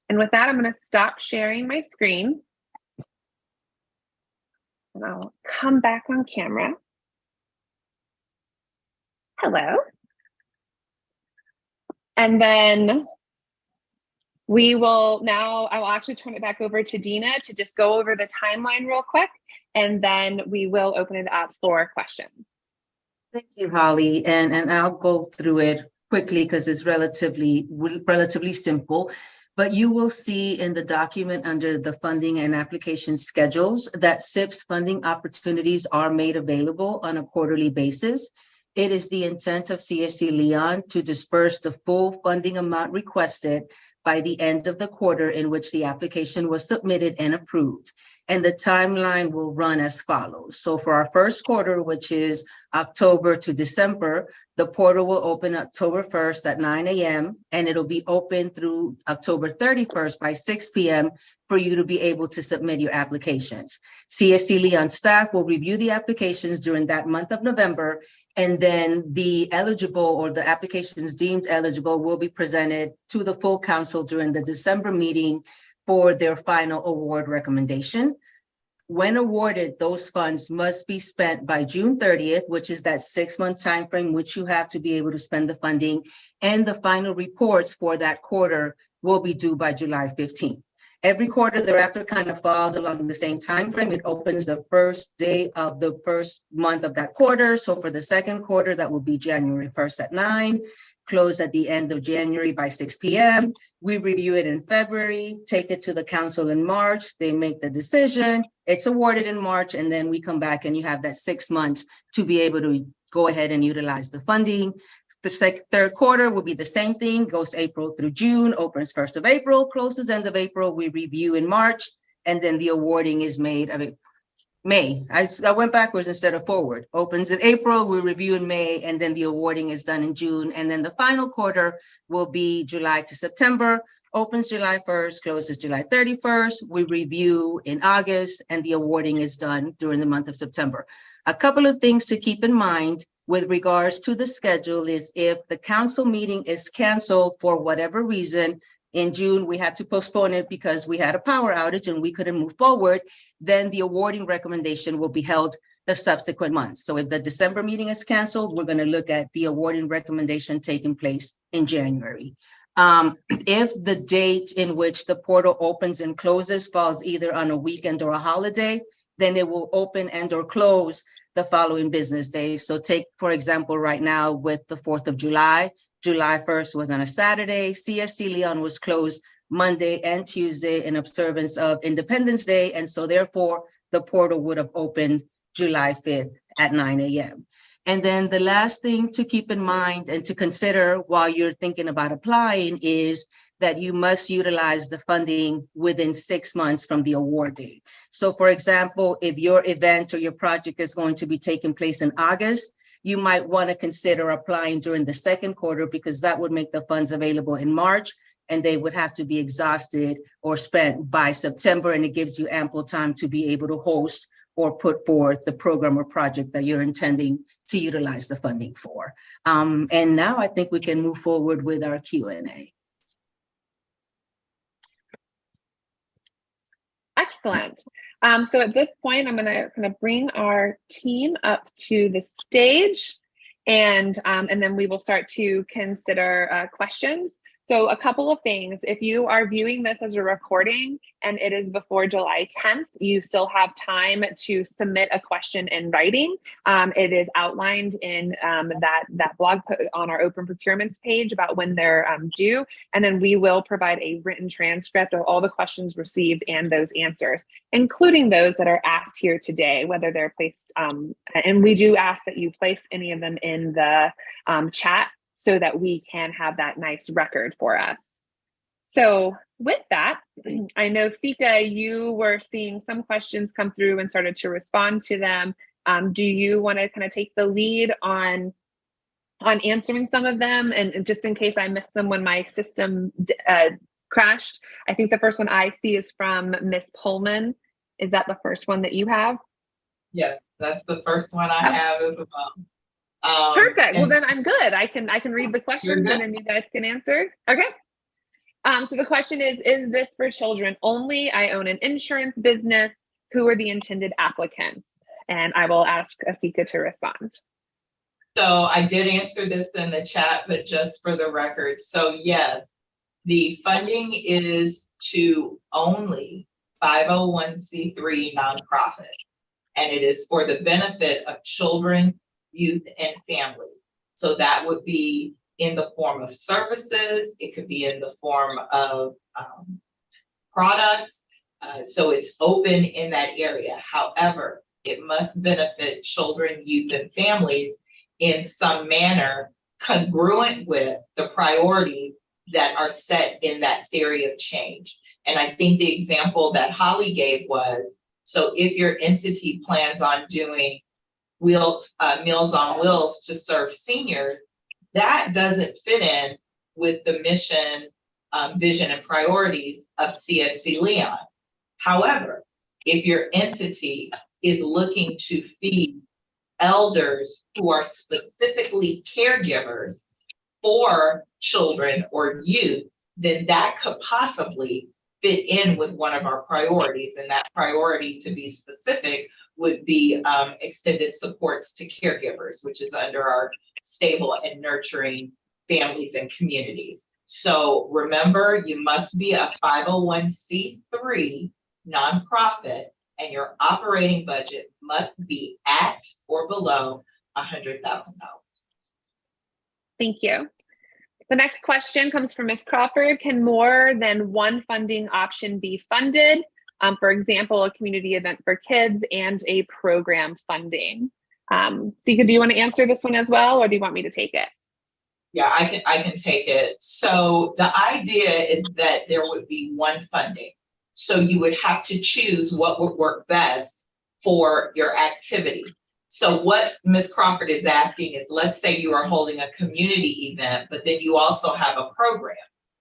And with that, I'm going to stop sharing my screen. And I'll come back on camera. Hello. And then we will now, I will actually turn it back over to Dina to just go over the timeline real quick, and then we will open it up for questions. Thank you, Holly. And I'll go through it quickly because it's relatively simple. But you will see in the document under the funding and application schedules that SIPS funding opportunities are made available on a quarterly basis. It is the intent of CSC Leon to disperse the full funding amount requested by the end of the quarter in which the application was submitted and approved. And the timeline will run as follows. So for our first quarter, which is October to December, the portal will open October 1st at 9 a.m. and it'll be open through October 31st by 6 p.m. for you to be able to submit your applications. CSC Leon staff will review the applications during that month of November, and then the eligible or the applications deemed eligible will be presented to the full council during the December meeting for their final award recommendation. When awarded, those funds must be spent by June 30th, which is that 6-month time frame which you have to be able to spend the funding, and the final reports for that quarter will be due by July 15th. Every quarter thereafter kind of falls along the same time frame. It opens the first day of the first month of that quarter. So for the second quarter, that will be January 1st at 9, close at the end of January by 6 p.m. We review it in February, take it to the council in March. They make the decision. It's awarded in March, and then we come back and you have that 6 months to be able to go ahead and utilize the funding. The third quarter will be the same thing, goes April through June, opens 1st of April, closes end of April. We review in March, and then the awarding is made of May. I went backwards instead of forward. Opens in April, we review in May, and then the awarding is done in June. And then the final quarter will be July to September, opens July 1st, closes July 31st. We review in August, and the awarding is done during the month of September. A couple of things to keep in mind with regards to the schedule is if the council meeting is canceled for whatever reason, in June, we had to postpone it because we had a power outage and we couldn't move forward, then the awarding recommendation will be held the subsequent months. So if the December meeting is canceled, we're going to look at the awarding recommendation taking place in January. If the date in which the portal opens and closes falls either on a weekend or a holiday, then it will open and or close the following business days. So take, for example, right now with the 4th of July, July 1st was on a Saturday. CSC Leon was closed Monday and Tuesday in observance of Independence Day. And so therefore, the portal would have opened July 5th at 9 a.m. And then the last thing to keep in mind and to consider while you're thinking about applying is that you must utilize the funding within 6 months from the award date. So for example, if your event or your project is going to be taking place in August, you might want to consider applying during the second quarter, because that would make the funds available in March, and they would have to be exhausted or spent by September, and it gives you ample time to be able to host or put forth the program or project that you're intending to utilize the funding for. And now I think we can move forward with our Q&A. Excellent. So at this point, I'm gonna bring our team up to the stage, and then we will start to consider questions. So a couple of things. If you are viewing this as a recording and it is before July 10th, you still have time to submit a question in writing. It is outlined in that blog on our open procurements page about when they're due. And then we will provide a written transcript of all the questions received and those answers, including those that are asked here today, whether they're placed, and we do ask that you place any of them in the chat, so that we can have that nice record for us. So with that, I know Sika, you were seeing some questions come through and started to respond to them. Do you want to kind of take the lead on answering some of them? And just in case I missed them when my system crashed, I think the first one I see is from Miss Pullman. Is that the first one that you have? Yes, that's the first one I have as well. Perfect. Well, then I'm good. I can read the questions and then you guys can answer. Okay. So the question is this for children only? I own an insurance business. Who are the intended applicants? And I will ask Asika to respond. So I did answer this in the chat, but just for the record. So yes, the funding is to only 501c3 nonprofit, and it is for the benefit of children, youth, and families. So that would be in the form of services. It could be in the form of products. So it's open in that area. However, it must benefit children, youth, and families in some manner congruent with the priorities that are set in that theory of change. And I think the example that Holly gave was, so if your entity plans on doing Meals on Wheels to serve seniors, that doesn't fit in with the mission, vision, and priorities of CSC Leon. However, if your entity is looking to feed elders who are specifically caregivers for children or youth, then that could possibly fit in with one of our priorities. And that priority, to be specific, would be extended supports to caregivers, which is under our stable and nurturing families and communities. So remember, you must be a 501c3 nonprofit, and your operating budget must be at or below $100,000. Thank you. The next question comes from Ms. Crawford. Can more than one funding option be funded? For example, a community event for kids and a program funding. Sika, do you want to answer this one as well, or do you want me to take it? Yeah, I can take it. So the idea is that there would be one funding. So you would have to choose what would work best for your activity. So what Ms. Crawford is asking is, let's say you are holding a community event, but then you also have a program.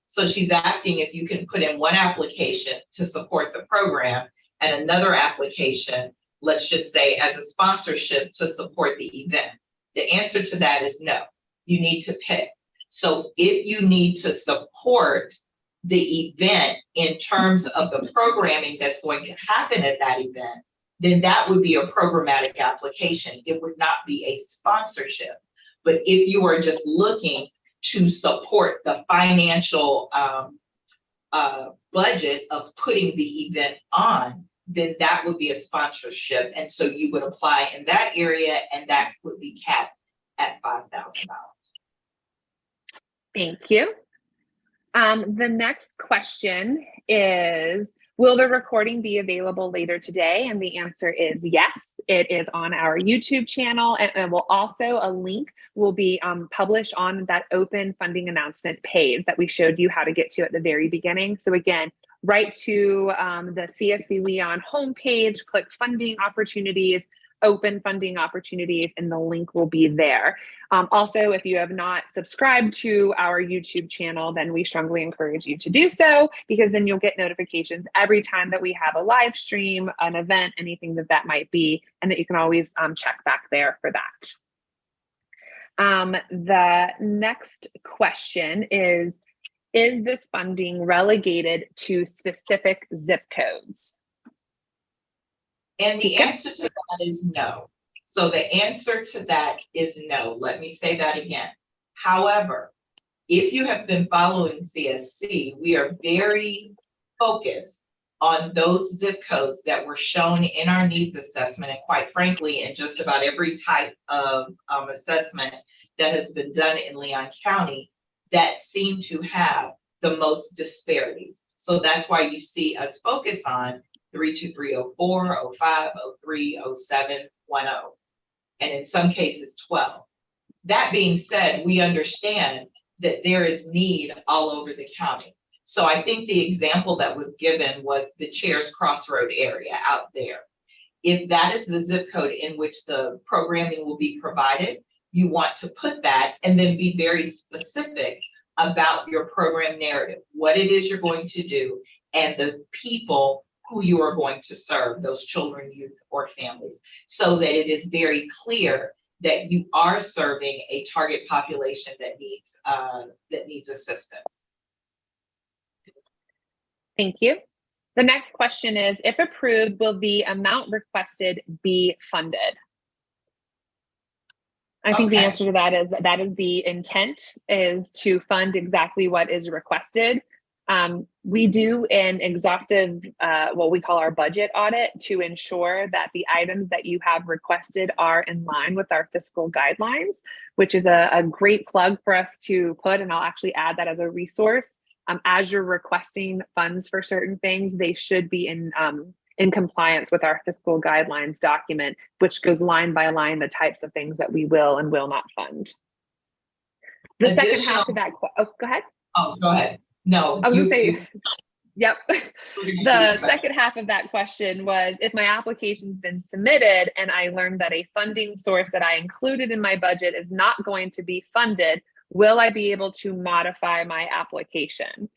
So she's asking if you can put in one application to support the program and another application, let's just say as a sponsorship to support the event. The answer to that is no, you need to pick. So if you need to support the event in terms of the programming that's going to happen at that event, then that would be a programmatic application. It would not be a sponsorship. But if you are just looking to support the financial budget of putting the event on, then that would be a sponsorship. And so you would apply in that area, and that would be capped at $5,000. Thank you. The next question is, will the recording be available later today? And the answer is yes. It is on our YouTube channel, and will also, a link will be published on that open funding announcement page that we showed you how to get to at the very beginning. So again, right to the CSC Leon homepage, click funding opportunities, open funding opportunities, and the link will be there. Also, if you have not subscribed to our YouTube channel, then we strongly encourage you to do so, because then you'll get notifications every time that we have a live stream, an event, anything that might be, and that you can always check back there for that. The next question is this funding relegated to specific zip codes? And the answer to that is no. So the answer to that is no. Let me say that again. However, if you have been following CSC, we are very focused on those zip codes that were shown in our needs assessment, and quite frankly, in just about every type of assessment that has been done in Leon County, that seem to have the most disparities. So that's why you see us focus on 32304, 05, 03, 07, 10, and in some cases 12. That being said, we understand that there is need all over the county. So I think the example that was given was the Chairs Crossroad area out there. If that is the zip code in which the programming will be provided, you want to put that and then be very specific about your program narrative, what it is you're going to do, and the people who you are going to serve, those children, youth, or families, so that it is very clear that you are serving a target population that needs assistance. Thank you. The next question is, if approved, will the amount requested be funded? I think the answer to that is the intent is to fund exactly what is requested. We do an exhaustive, what we call our budget audit, to ensure that the items that you have requested are in line with our fiscal guidelines, which is a great plug for us to put, and I'll actually add that as a resource. As you're requesting funds for certain things, they should be in compliance with our fiscal guidelines document, which goes line by line the types of things that we will and will not fund. The second half of that, oh, go ahead. Oh, go ahead. No, I was gonna say, yep. The second half of that question was, if my application's been submitted and I learned that a funding source that I included in my budget is not going to be funded, will I be able to modify my application?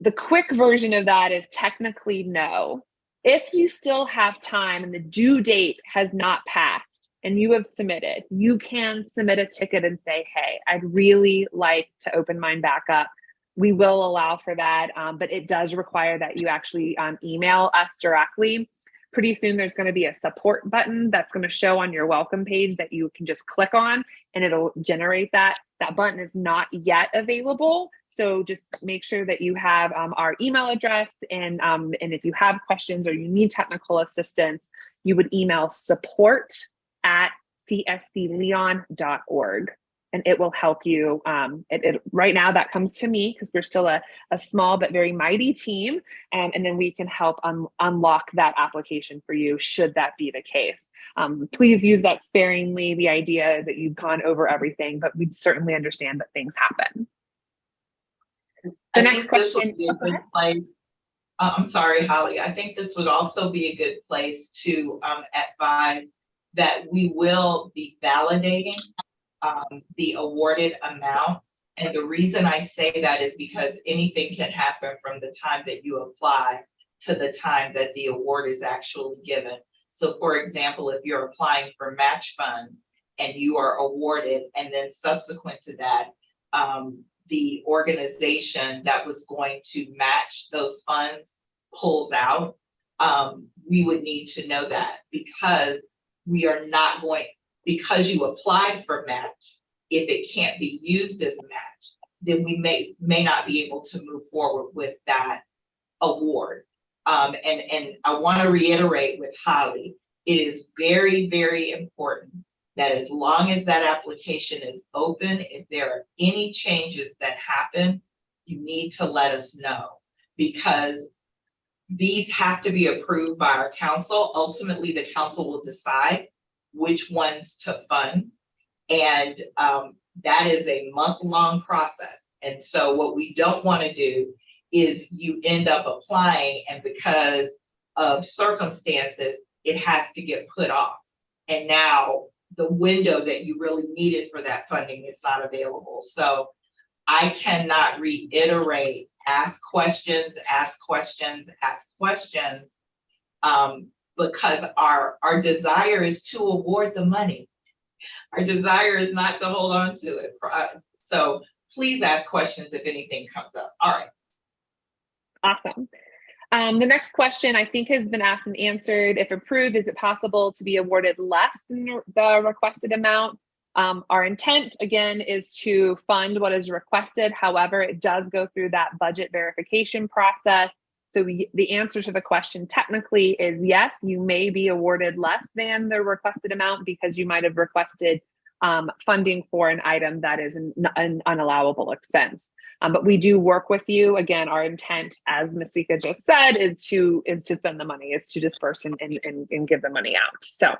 The quick version of that is technically no. If you still have time and the due date has not passed and you have submitted, you can submit a ticket and say, hey, I'd really like to open mine back up. We will allow for that, but it does require that you actually email us directly. Pretty soon there's going to be a support button that's going to show on your welcome page that you can just click on, and it'll generate that. That button is not yet available, so just make sure that you have our email address, and if you have questions or you need technical assistance, you would email support@cscleon.org. And it will help you. Right now that comes to me because we're still a small but very mighty team. And then we can help unlock that application for you, should that be the case. Please use that sparingly. The idea is that you've gone over everything, but we certainly understand that things happen. The next question. I'm sorry, Holly. I think this would also be a good place to advise that we will be validating the awarded amount. And the reason I say that is because anything can happen from the time that you apply to the time that the award is actually given. So for example, if you're applying for match funds and you are awarded, and then subsequent to that, the organization that was going to match those funds pulls out, we would need to know that, because we are not going, because you applied for match, if it can't be used as a match, then we may not be able to move forward with that award. And I want to reiterate with Holly, it is very, very important that as long as that application is open, if there are any changes that happen, you need to let us know, because these have to be approved by our council. Ultimately, the council will decide which ones to fund. And that is a month-long process. And so what we don't want to do is you end up applying, and because of circumstances, it has to get put off. and now the window that you really needed for that funding is not available. So I cannot reiterate, ask questions, ask questions, ask questions, because our desire is to award the money. Our desire is not to hold on to it. So please ask questions if anything comes up. All right. Awesome. The next question I think has been asked and answered. If approved, is it possible to be awarded less than the requested amount? Our intent, again, is to fund what is requested. However, it does go through that budget verification process. So the answer to the question technically is yes, you may be awarded less than the requested amount because you might have requested funding for an item that is an unallowable expense. But we do work with you. Again, our intent, as Masika just said, is to spend the money, is to disperse and give the money out. So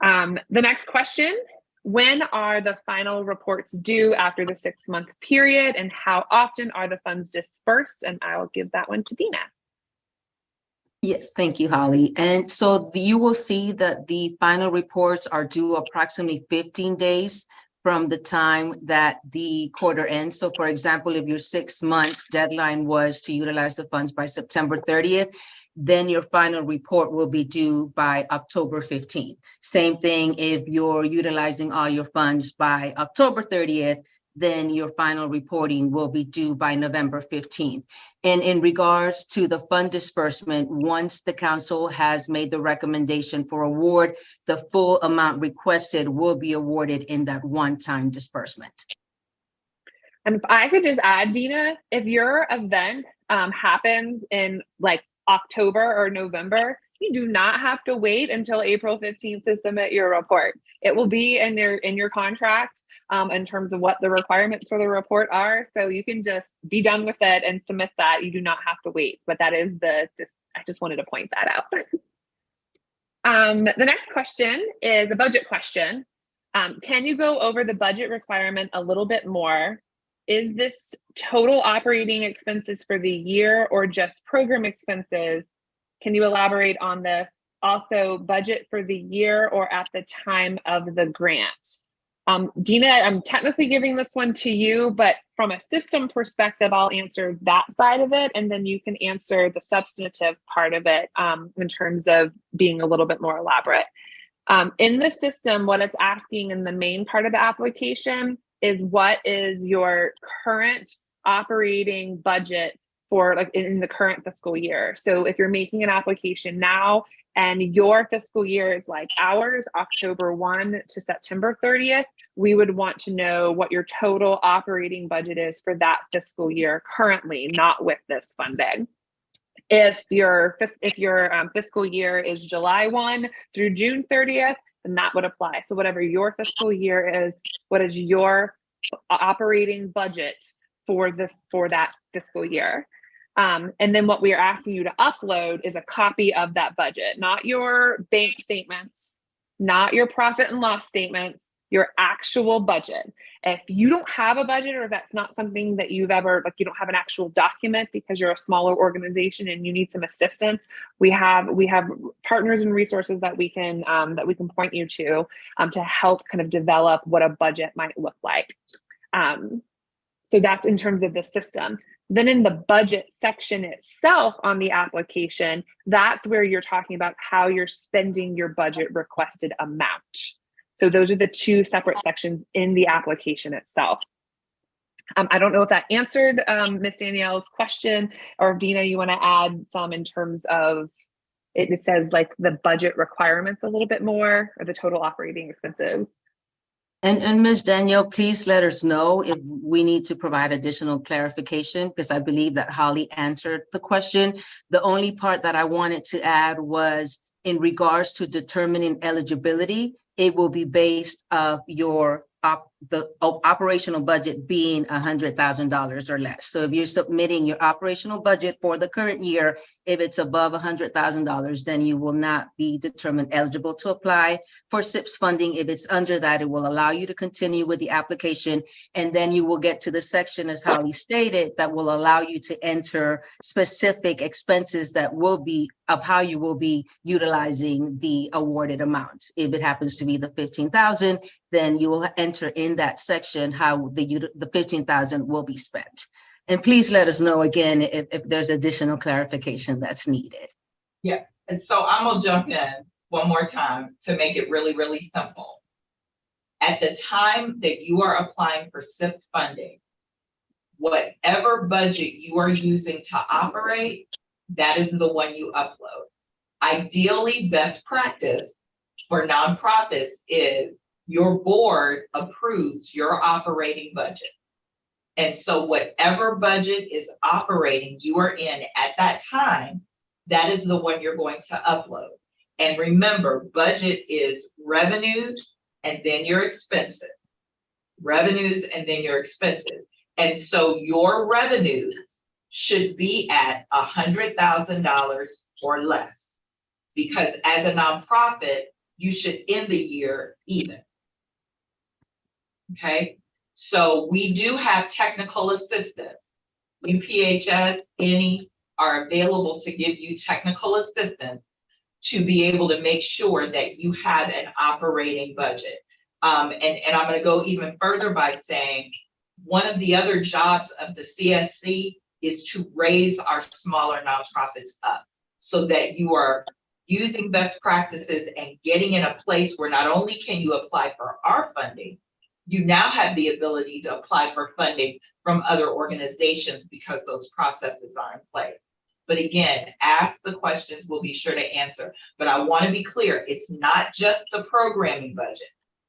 the next question, when are the final reports due after the 6-month period, and how often are the funds dispersed? And I'll give that one to Dina. Yes, thank you, Holly. And so you will see that the final reports are due approximately 15 days from the time that the quarter ends. So for example, if your 6 months deadline was to utilize the funds by September 30th, then your final report will be due by October 15th. Same thing if you're utilizing all your funds by October 30th, then your final reporting will be due by November 15th. And in regards to the fund disbursement, once the council has made the recommendation for award, the full amount requested will be awarded in that one-time disbursement. And if I could just add, Dina, if your event happens in like October or November, you do not have to wait until April 15th to submit your report. It will be in your contract in terms of what the requirements for the report are. So you can just be done with it and submit that. You do not have to wait. But that is I just wanted to point that out. The next question is a budget question. Can you go over the budget requirement a little bit more? Is this total operating expenses for the year or just program expenses? Can you elaborate on this? Also, budget for the year or at the time of the grant? Dina, I'm technically giving this one to you, but from a system perspective, I'll answer that side of it, and then you can answer the substantive part of it in terms of being a little bit more elaborate. In the system, what it's asking in the main part of the application is what is your current operating budget for like in the current fiscal year. So if you're making an application now and your fiscal year is like ours, October 1 to September 30th, we would want to know what your total operating budget is for that fiscal year currently, not with this funding. If your fiscal year is July 1 through June 30th, then that would apply. So whatever your fiscal year is, what is your operating budget for that fiscal year? And then what we are asking you to upload is a copy of that budget, not your bank statements, not your profit and loss statements, your actual budget. If you don't have a budget, or if that's not something that you've ever, like you don't have an actual document because you're a smaller organization and you need some assistance, we have partners and resources that we can point you to help kind of develop what a budget might look like. So that's in terms of the system. Then in the budget section itself on the application, that's where you're talking about how you're spending your budget requested amount. So those are the two separate sections in the application itself. I don't know if that answered Ms. Danielle's question, or if Dina, you want to add some in terms of, it says like the budget requirements a little bit more, or the total operating expenses. And Ms. Danielle, please let us know if we need to provide additional clarification, because I believe that Holly answered the question. The only part that I wanted to add was in regards to determining eligibility, it will be based of your the operational budget being $100,000 or less. So if you're submitting your operational budget for the current year, if it's above $100,000, then you will not be determined eligible to apply for SIPS funding. If it's under that, it will allow you to continue with the application. And then you will get to the section, as Holly stated, that will allow you to enter specific expenses that will be of how you will be utilizing the awarded amount. If it happens to be the 15,000, then you will enter in that section how the 15,000 will be spent. And please let us know again if there's additional clarification that's needed. Yeah, and so I'm gonna jump in one more time to make it really, really simple. At the time that you are applying for SIP funding, whatever budget you are using to operate, that is the one you upload. Ideally, best practice for nonprofits is your board approves your operating budget. And so whatever budget is operating you are in at that time, that is the one you're going to upload. And remember, budget is revenues and then your expenses. Revenues and then your expenses. And so your revenues should be at $100,000 or less. Because as a nonprofit, you should end the year even. Okay, so we do have technical assistance. UPHS, any are available to give you technical assistance to be able to make sure that you have an operating budget. And I'm going to go even further by saying one of the other jobs of the CSC is to raise our smaller nonprofits up so that you are using best practices and getting in a place where not only can you apply for our funding, you now have the ability to apply for funding from other organizations because those processes are in place. But again, ask the questions, we'll be sure to answer. But I want to be clear, it's not just the programming budget.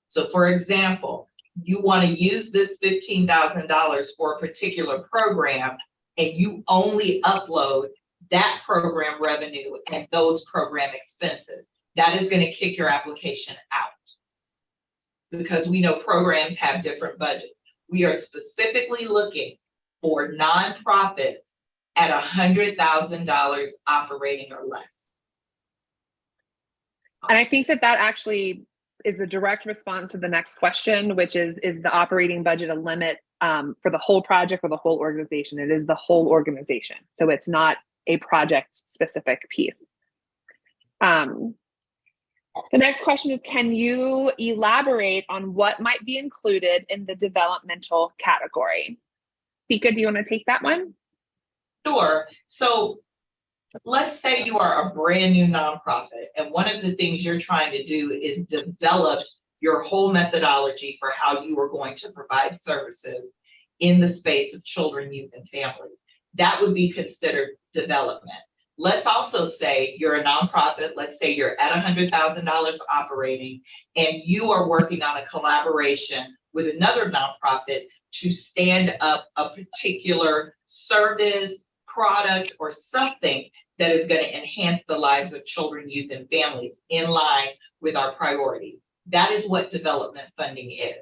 So for example, you want to use this $15,000 for a particular program and you only upload that program revenue and those program expenses. That is going to kick your application out, because we know programs have different budgets. We are specifically looking for nonprofits at $100,000 operating or less. And I think that actually is a direct response to the next question, which is the operating budget a limit for the whole project or the whole organization? It is the whole organization. So it's not a project specific piece. The next question is, can you elaborate on what might be included in the developmental category? Sika, do you want to take that one? Sure. So let's say you are a brand new nonprofit, and one of the things you're trying to do is develop your whole methodology for how you are going to provide services in the space of children, youth, and families. That would be considered development. Let's also say you're a nonprofit. Let's say you're at $100,000 operating, and you are working on a collaboration with another nonprofit to stand up a particular service, product, or something that is going to enhance the lives of children, youth, and families in line with our priorities. That is what development funding is.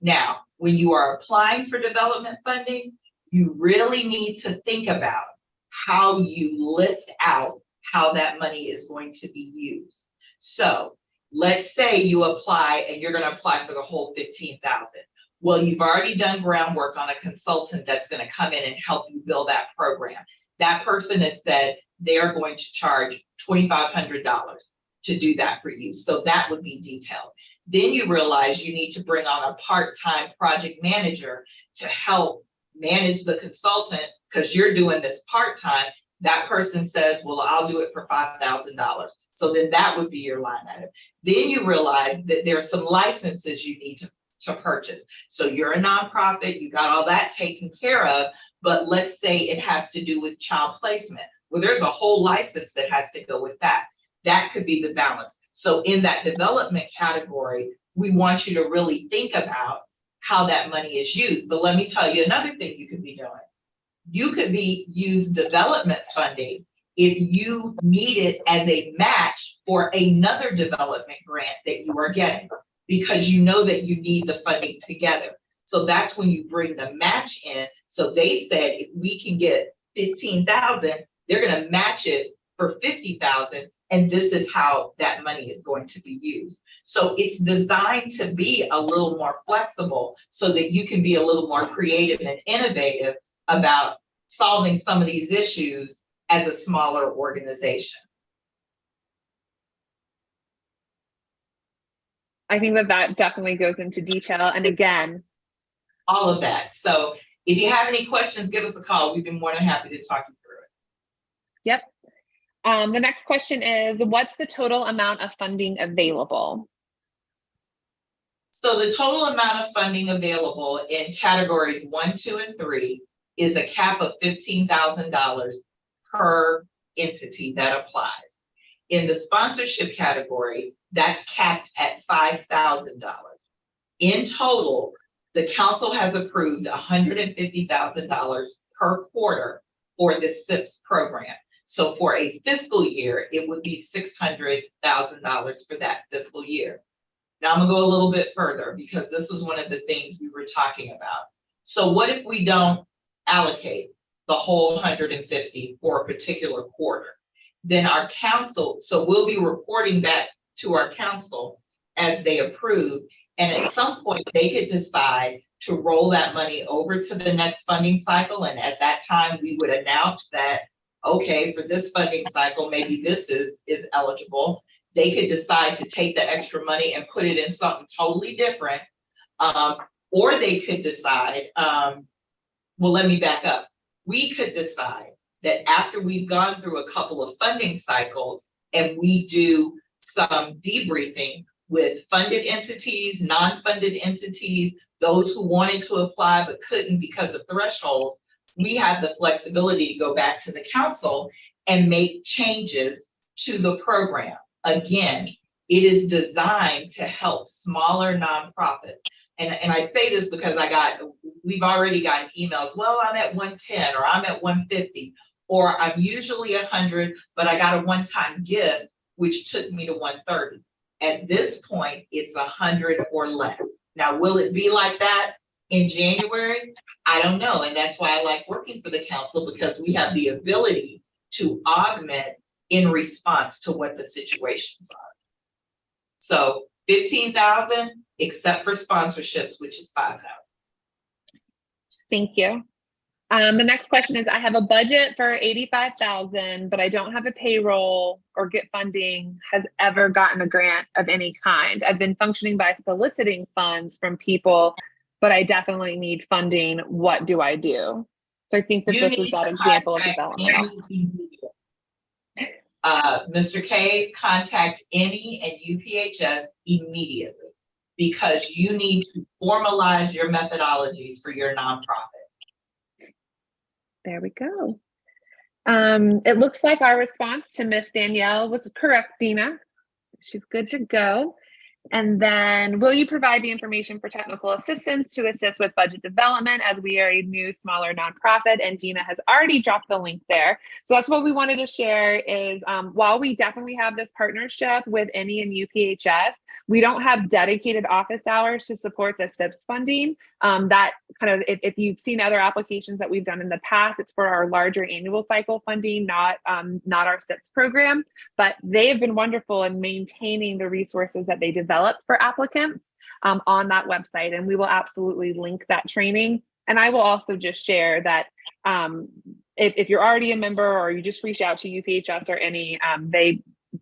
Now, when you are applying for development funding, you really need to think about how you list out how that money is going to be used. So let's say you apply and you're going to apply for the whole 15,000. Well, you've already done groundwork on a consultant that's going to come in and help you build that program. That person has said they are going to charge $2,500 to do that for you. So that would be detailed. Then you realize you need to bring on a part-time project manager to help manage the consultant because you're doing this part-time. That person says, well, I'll do it for $5,000. So then that would be your line item. Then you realize that there's some licenses you need to purchase. So you're a nonprofit, you got all that taken care of, but let's say it has to do with child placement. Well, there's a whole license that has to go with that. That could be the balance. So in that development category, we want you to really think about how that money is used. But let me tell you another thing you could be doing. You could use development funding if you need it as a match for another development grant that you are getting, because you know that you need the funding together. So that's when you bring the match in. So they said, if we can get 15,000, they're gonna match it for 50,000, and this is how that money is going to be used. So it's designed to be a little more flexible so that you can be a little more creative and innovative about solving some of these issues as a smaller organization. I think that definitely goes into detail. And again, all of that. So if you have any questions, give us a call. We've been more than happy to talk you through it. Yep. The next question is, what's the total amount of funding available? So the total amount of funding available in categories 1, 2, and 3 is a cap of $15,000 per entity that applies. In the sponsorship category, that's capped at $5,000. In total, the council has approved $150,000 per quarter for the SIPS program. So for a fiscal year, it would be $600,000 for that fiscal year. Now I'm gonna go a little bit further because this was one of the things we were talking about. So what if we don't allocate the whole 150 for a particular quarter? Then our council, so we'll be reporting back to our council as they approve. And at some point they could decide to roll that money over to the next funding cycle. And at that time we would announce that, okay, for this funding cycle, maybe this is eligible. They could decide to take the extra money and put it in something totally different. Or they could decide, well, let me back up. We could decide that after we've gone through a couple of funding cycles and we do some debriefing with funded entities, non-funded entities, those who wanted to apply but couldn't because of thresholds, we have the flexibility to go back to the council and make changes to the program. Again, it is designed to help smaller nonprofits. And I say this because we've already gotten emails, well, I'm at 110 or I'm at 150, or I'm usually 100, but I got a one-time gift, which took me to 130. At this point, it's 100 or less. Now, will it be like that in January? I don't know. And that's why I like working for the council, because we have the ability to augment in response to what the situations are. So 15,000, except for sponsorships, which is 5,000. Thank you. The next question is, I have a budget for 85,000, but I don't have a payroll or get funding, has ever gotten a grant of any kind. I've been functioning by soliciting funds from people, but I definitely need funding. What do I do? So I think that this is that example of development. Mr. K, contact any and UPHS immediately, because you need to formalize your methodologies for your nonprofit. There we go. It looks like our response to Miss Danielle was correct, Dina. She's good to go. And then, will you provide the information for technical assistance to assist with budget development, as we are a new, smaller nonprofit? And Dina has already dropped the link there. So that's what we wanted to share is, while we definitely have this partnership with NE and UPHS, we don't have dedicated office hours to support the SIPS funding. That kind of, if you've seen other applications that we've done in the past, it's for our larger annual cycle funding, not our SIPS program. But they have been wonderful in maintaining the resources that they develop for applicants on that website. And we will absolutely link that training. And I will also just share that if you're already a member or you just reach out to UPHS or any,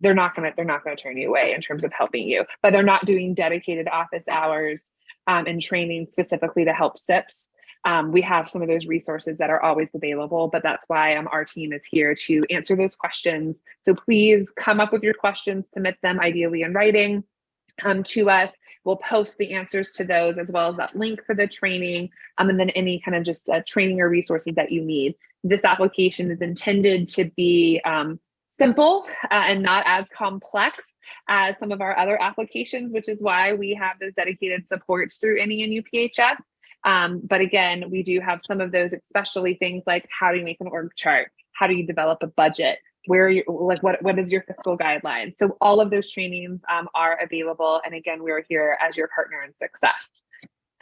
they're not going to turn you away in terms of helping you, but they're not doing dedicated office hours and training specifically to help SIPS. We have some of those resources that are always available, but that's why our team is here to answer those questions. So please come up with your questions, submit them ideally in writing to us. We'll post the answers to those, as well as that link for the training, and then any kind of just training or resources that you need. This application is intended to be simple and not as complex as some of our other applications, which is why we have those dedicated supports through NE and UPHS. But again, we do have some of those, especially things like how do you make an org chart? How do you develop a budget? Where are you, like, what is your fiscal guideline? So all of those trainings are available. And again, we're here as your partner in success.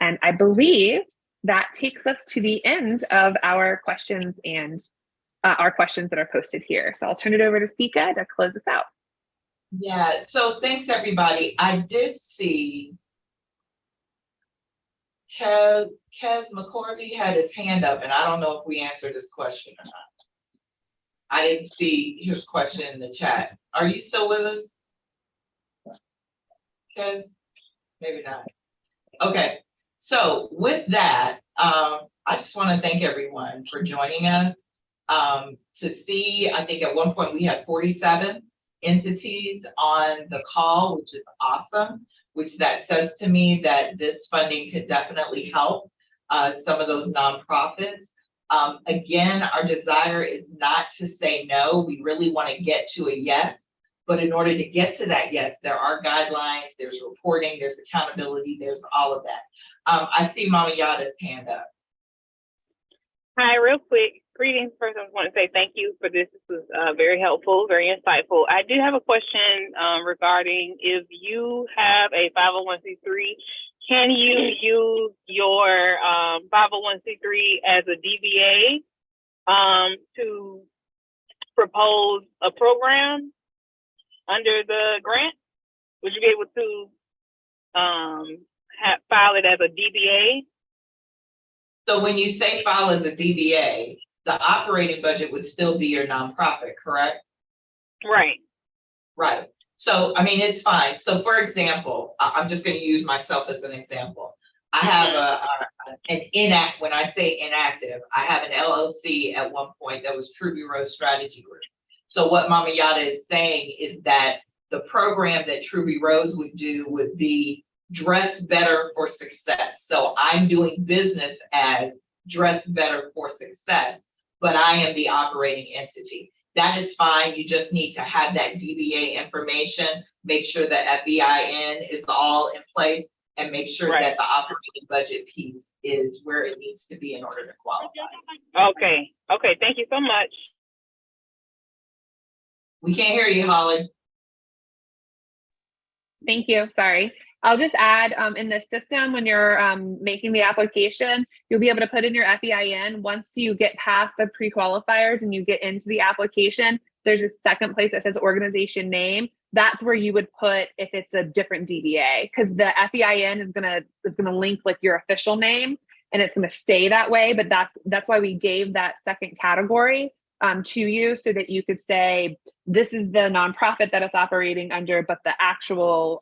And I believe that takes us to the end of our questions and our questions that are posted here. So I'll turn it over to Sika to close us out. Yeah, so thanks everybody. I did see Kez McCorvey had his hand up, and I don't know if we answered his question or not. I didn't see his question in the chat. Are you still with us, Kez? Maybe not. Okay, so with that, I just want to thank everyone for joining us. To see, I think at one point we had 47 entities on the call, which is awesome, which that says to me that this funding could definitely help some of those nonprofits. Again, our desire is not to say no. We really want to get to a yes. But in order to get to that yes, there are guidelines, there's reporting, there's accountability, there's all of that. I see Mama Yada's hand up. Hi, real quick. Greetings. First, I just want to say thank you for this. This was very helpful, very insightful. I did have a question regarding if you have a 501c3, can you use your 501c3 as a DBA to propose a program under the grant? Would you be able to file it as a DBA? So when you say file as a DBA, the operating budget would still be your nonprofit, correct? Right. Right. So, I mean, it's fine. So for example, I'm just going to use myself as an example. I have when I say inactive, I have an LLC at one point that was Truby Road Strategy Group. So what Mama Yada is saying is that the program that Truby Rose would do would be Dress Better for Success. So I'm doing business as Dress Better for Success, but I am the operating entity. That is fine. You just need to have that DBA information, make sure the FEIN is all in place, and make sure that the operating budget piece is where it needs to be in order to qualify. Okay. Okay. Thank you so much. We can't hear you, Holly. Thank you. Sorry. I'll just add in the system, when you're making the application, you'll be able to put in your FEIN. Once you get past the pre-qualifiers and you get into the application, there's a second place that says organization name. That's where you would put if it's a different DBA, because the FEIN is gonna link like your official name, and it's gonna stay that way. But that's why we gave that second category to you, so that you could say, this is the nonprofit that it's operating under, but the actual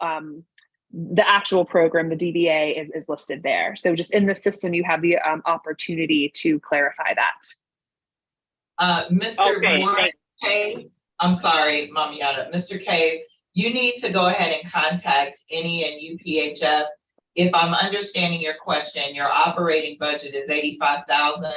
program, the DBA, is listed there. So just in the system, you have the opportunity to clarify that. Mr. Warren K, I'm sorry, Mama Yada. Mr. K, you need to go ahead and contact NE and UPHS. If I'm understanding your question, your operating budget is $85,000.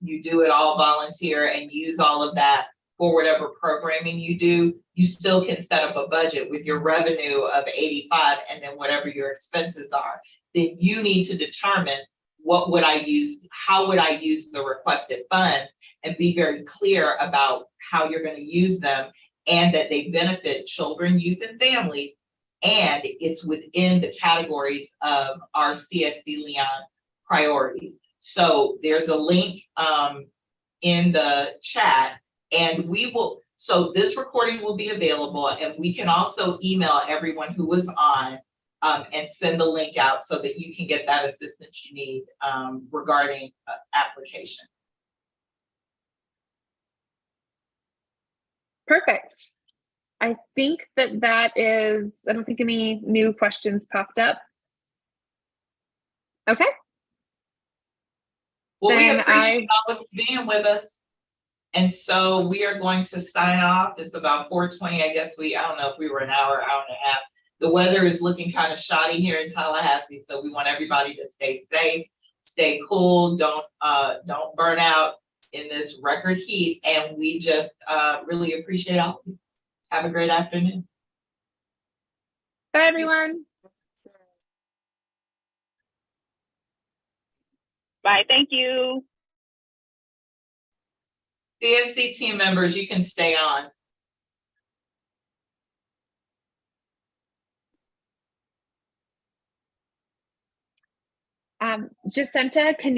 You do it all volunteer and use all of that for whatever programming you do. You still can set up a budget with your revenue of 85 and then whatever your expenses are. Then you need to determine what would I use, how would I use the requested funds, and be very clear about how you're going to use them, and that they benefit children, youth, and families, and it's within the categories of our CSC Leon priorities. So there's a link in the chat, and so this recording will be available, and we can also email everyone who was on and send the link out so that you can get that assistance you need regarding application. Perfect. I think that is, I don't think any new questions popped up. Okay. Well, Then we appreciate all of you being with us. And so we are going to sign off. It's about 4:20. I guess I don't know if we were an hour and a half. The weather is looking kind of shoddy here in Tallahassee. So we want everybody to stay safe, stay cool, don't burn out in this record heat. And we just really appreciate all of you. Have a great afternoon. Bye, everyone. Bye. Thank you. CSC team members, you can stay on. Jacinta, can you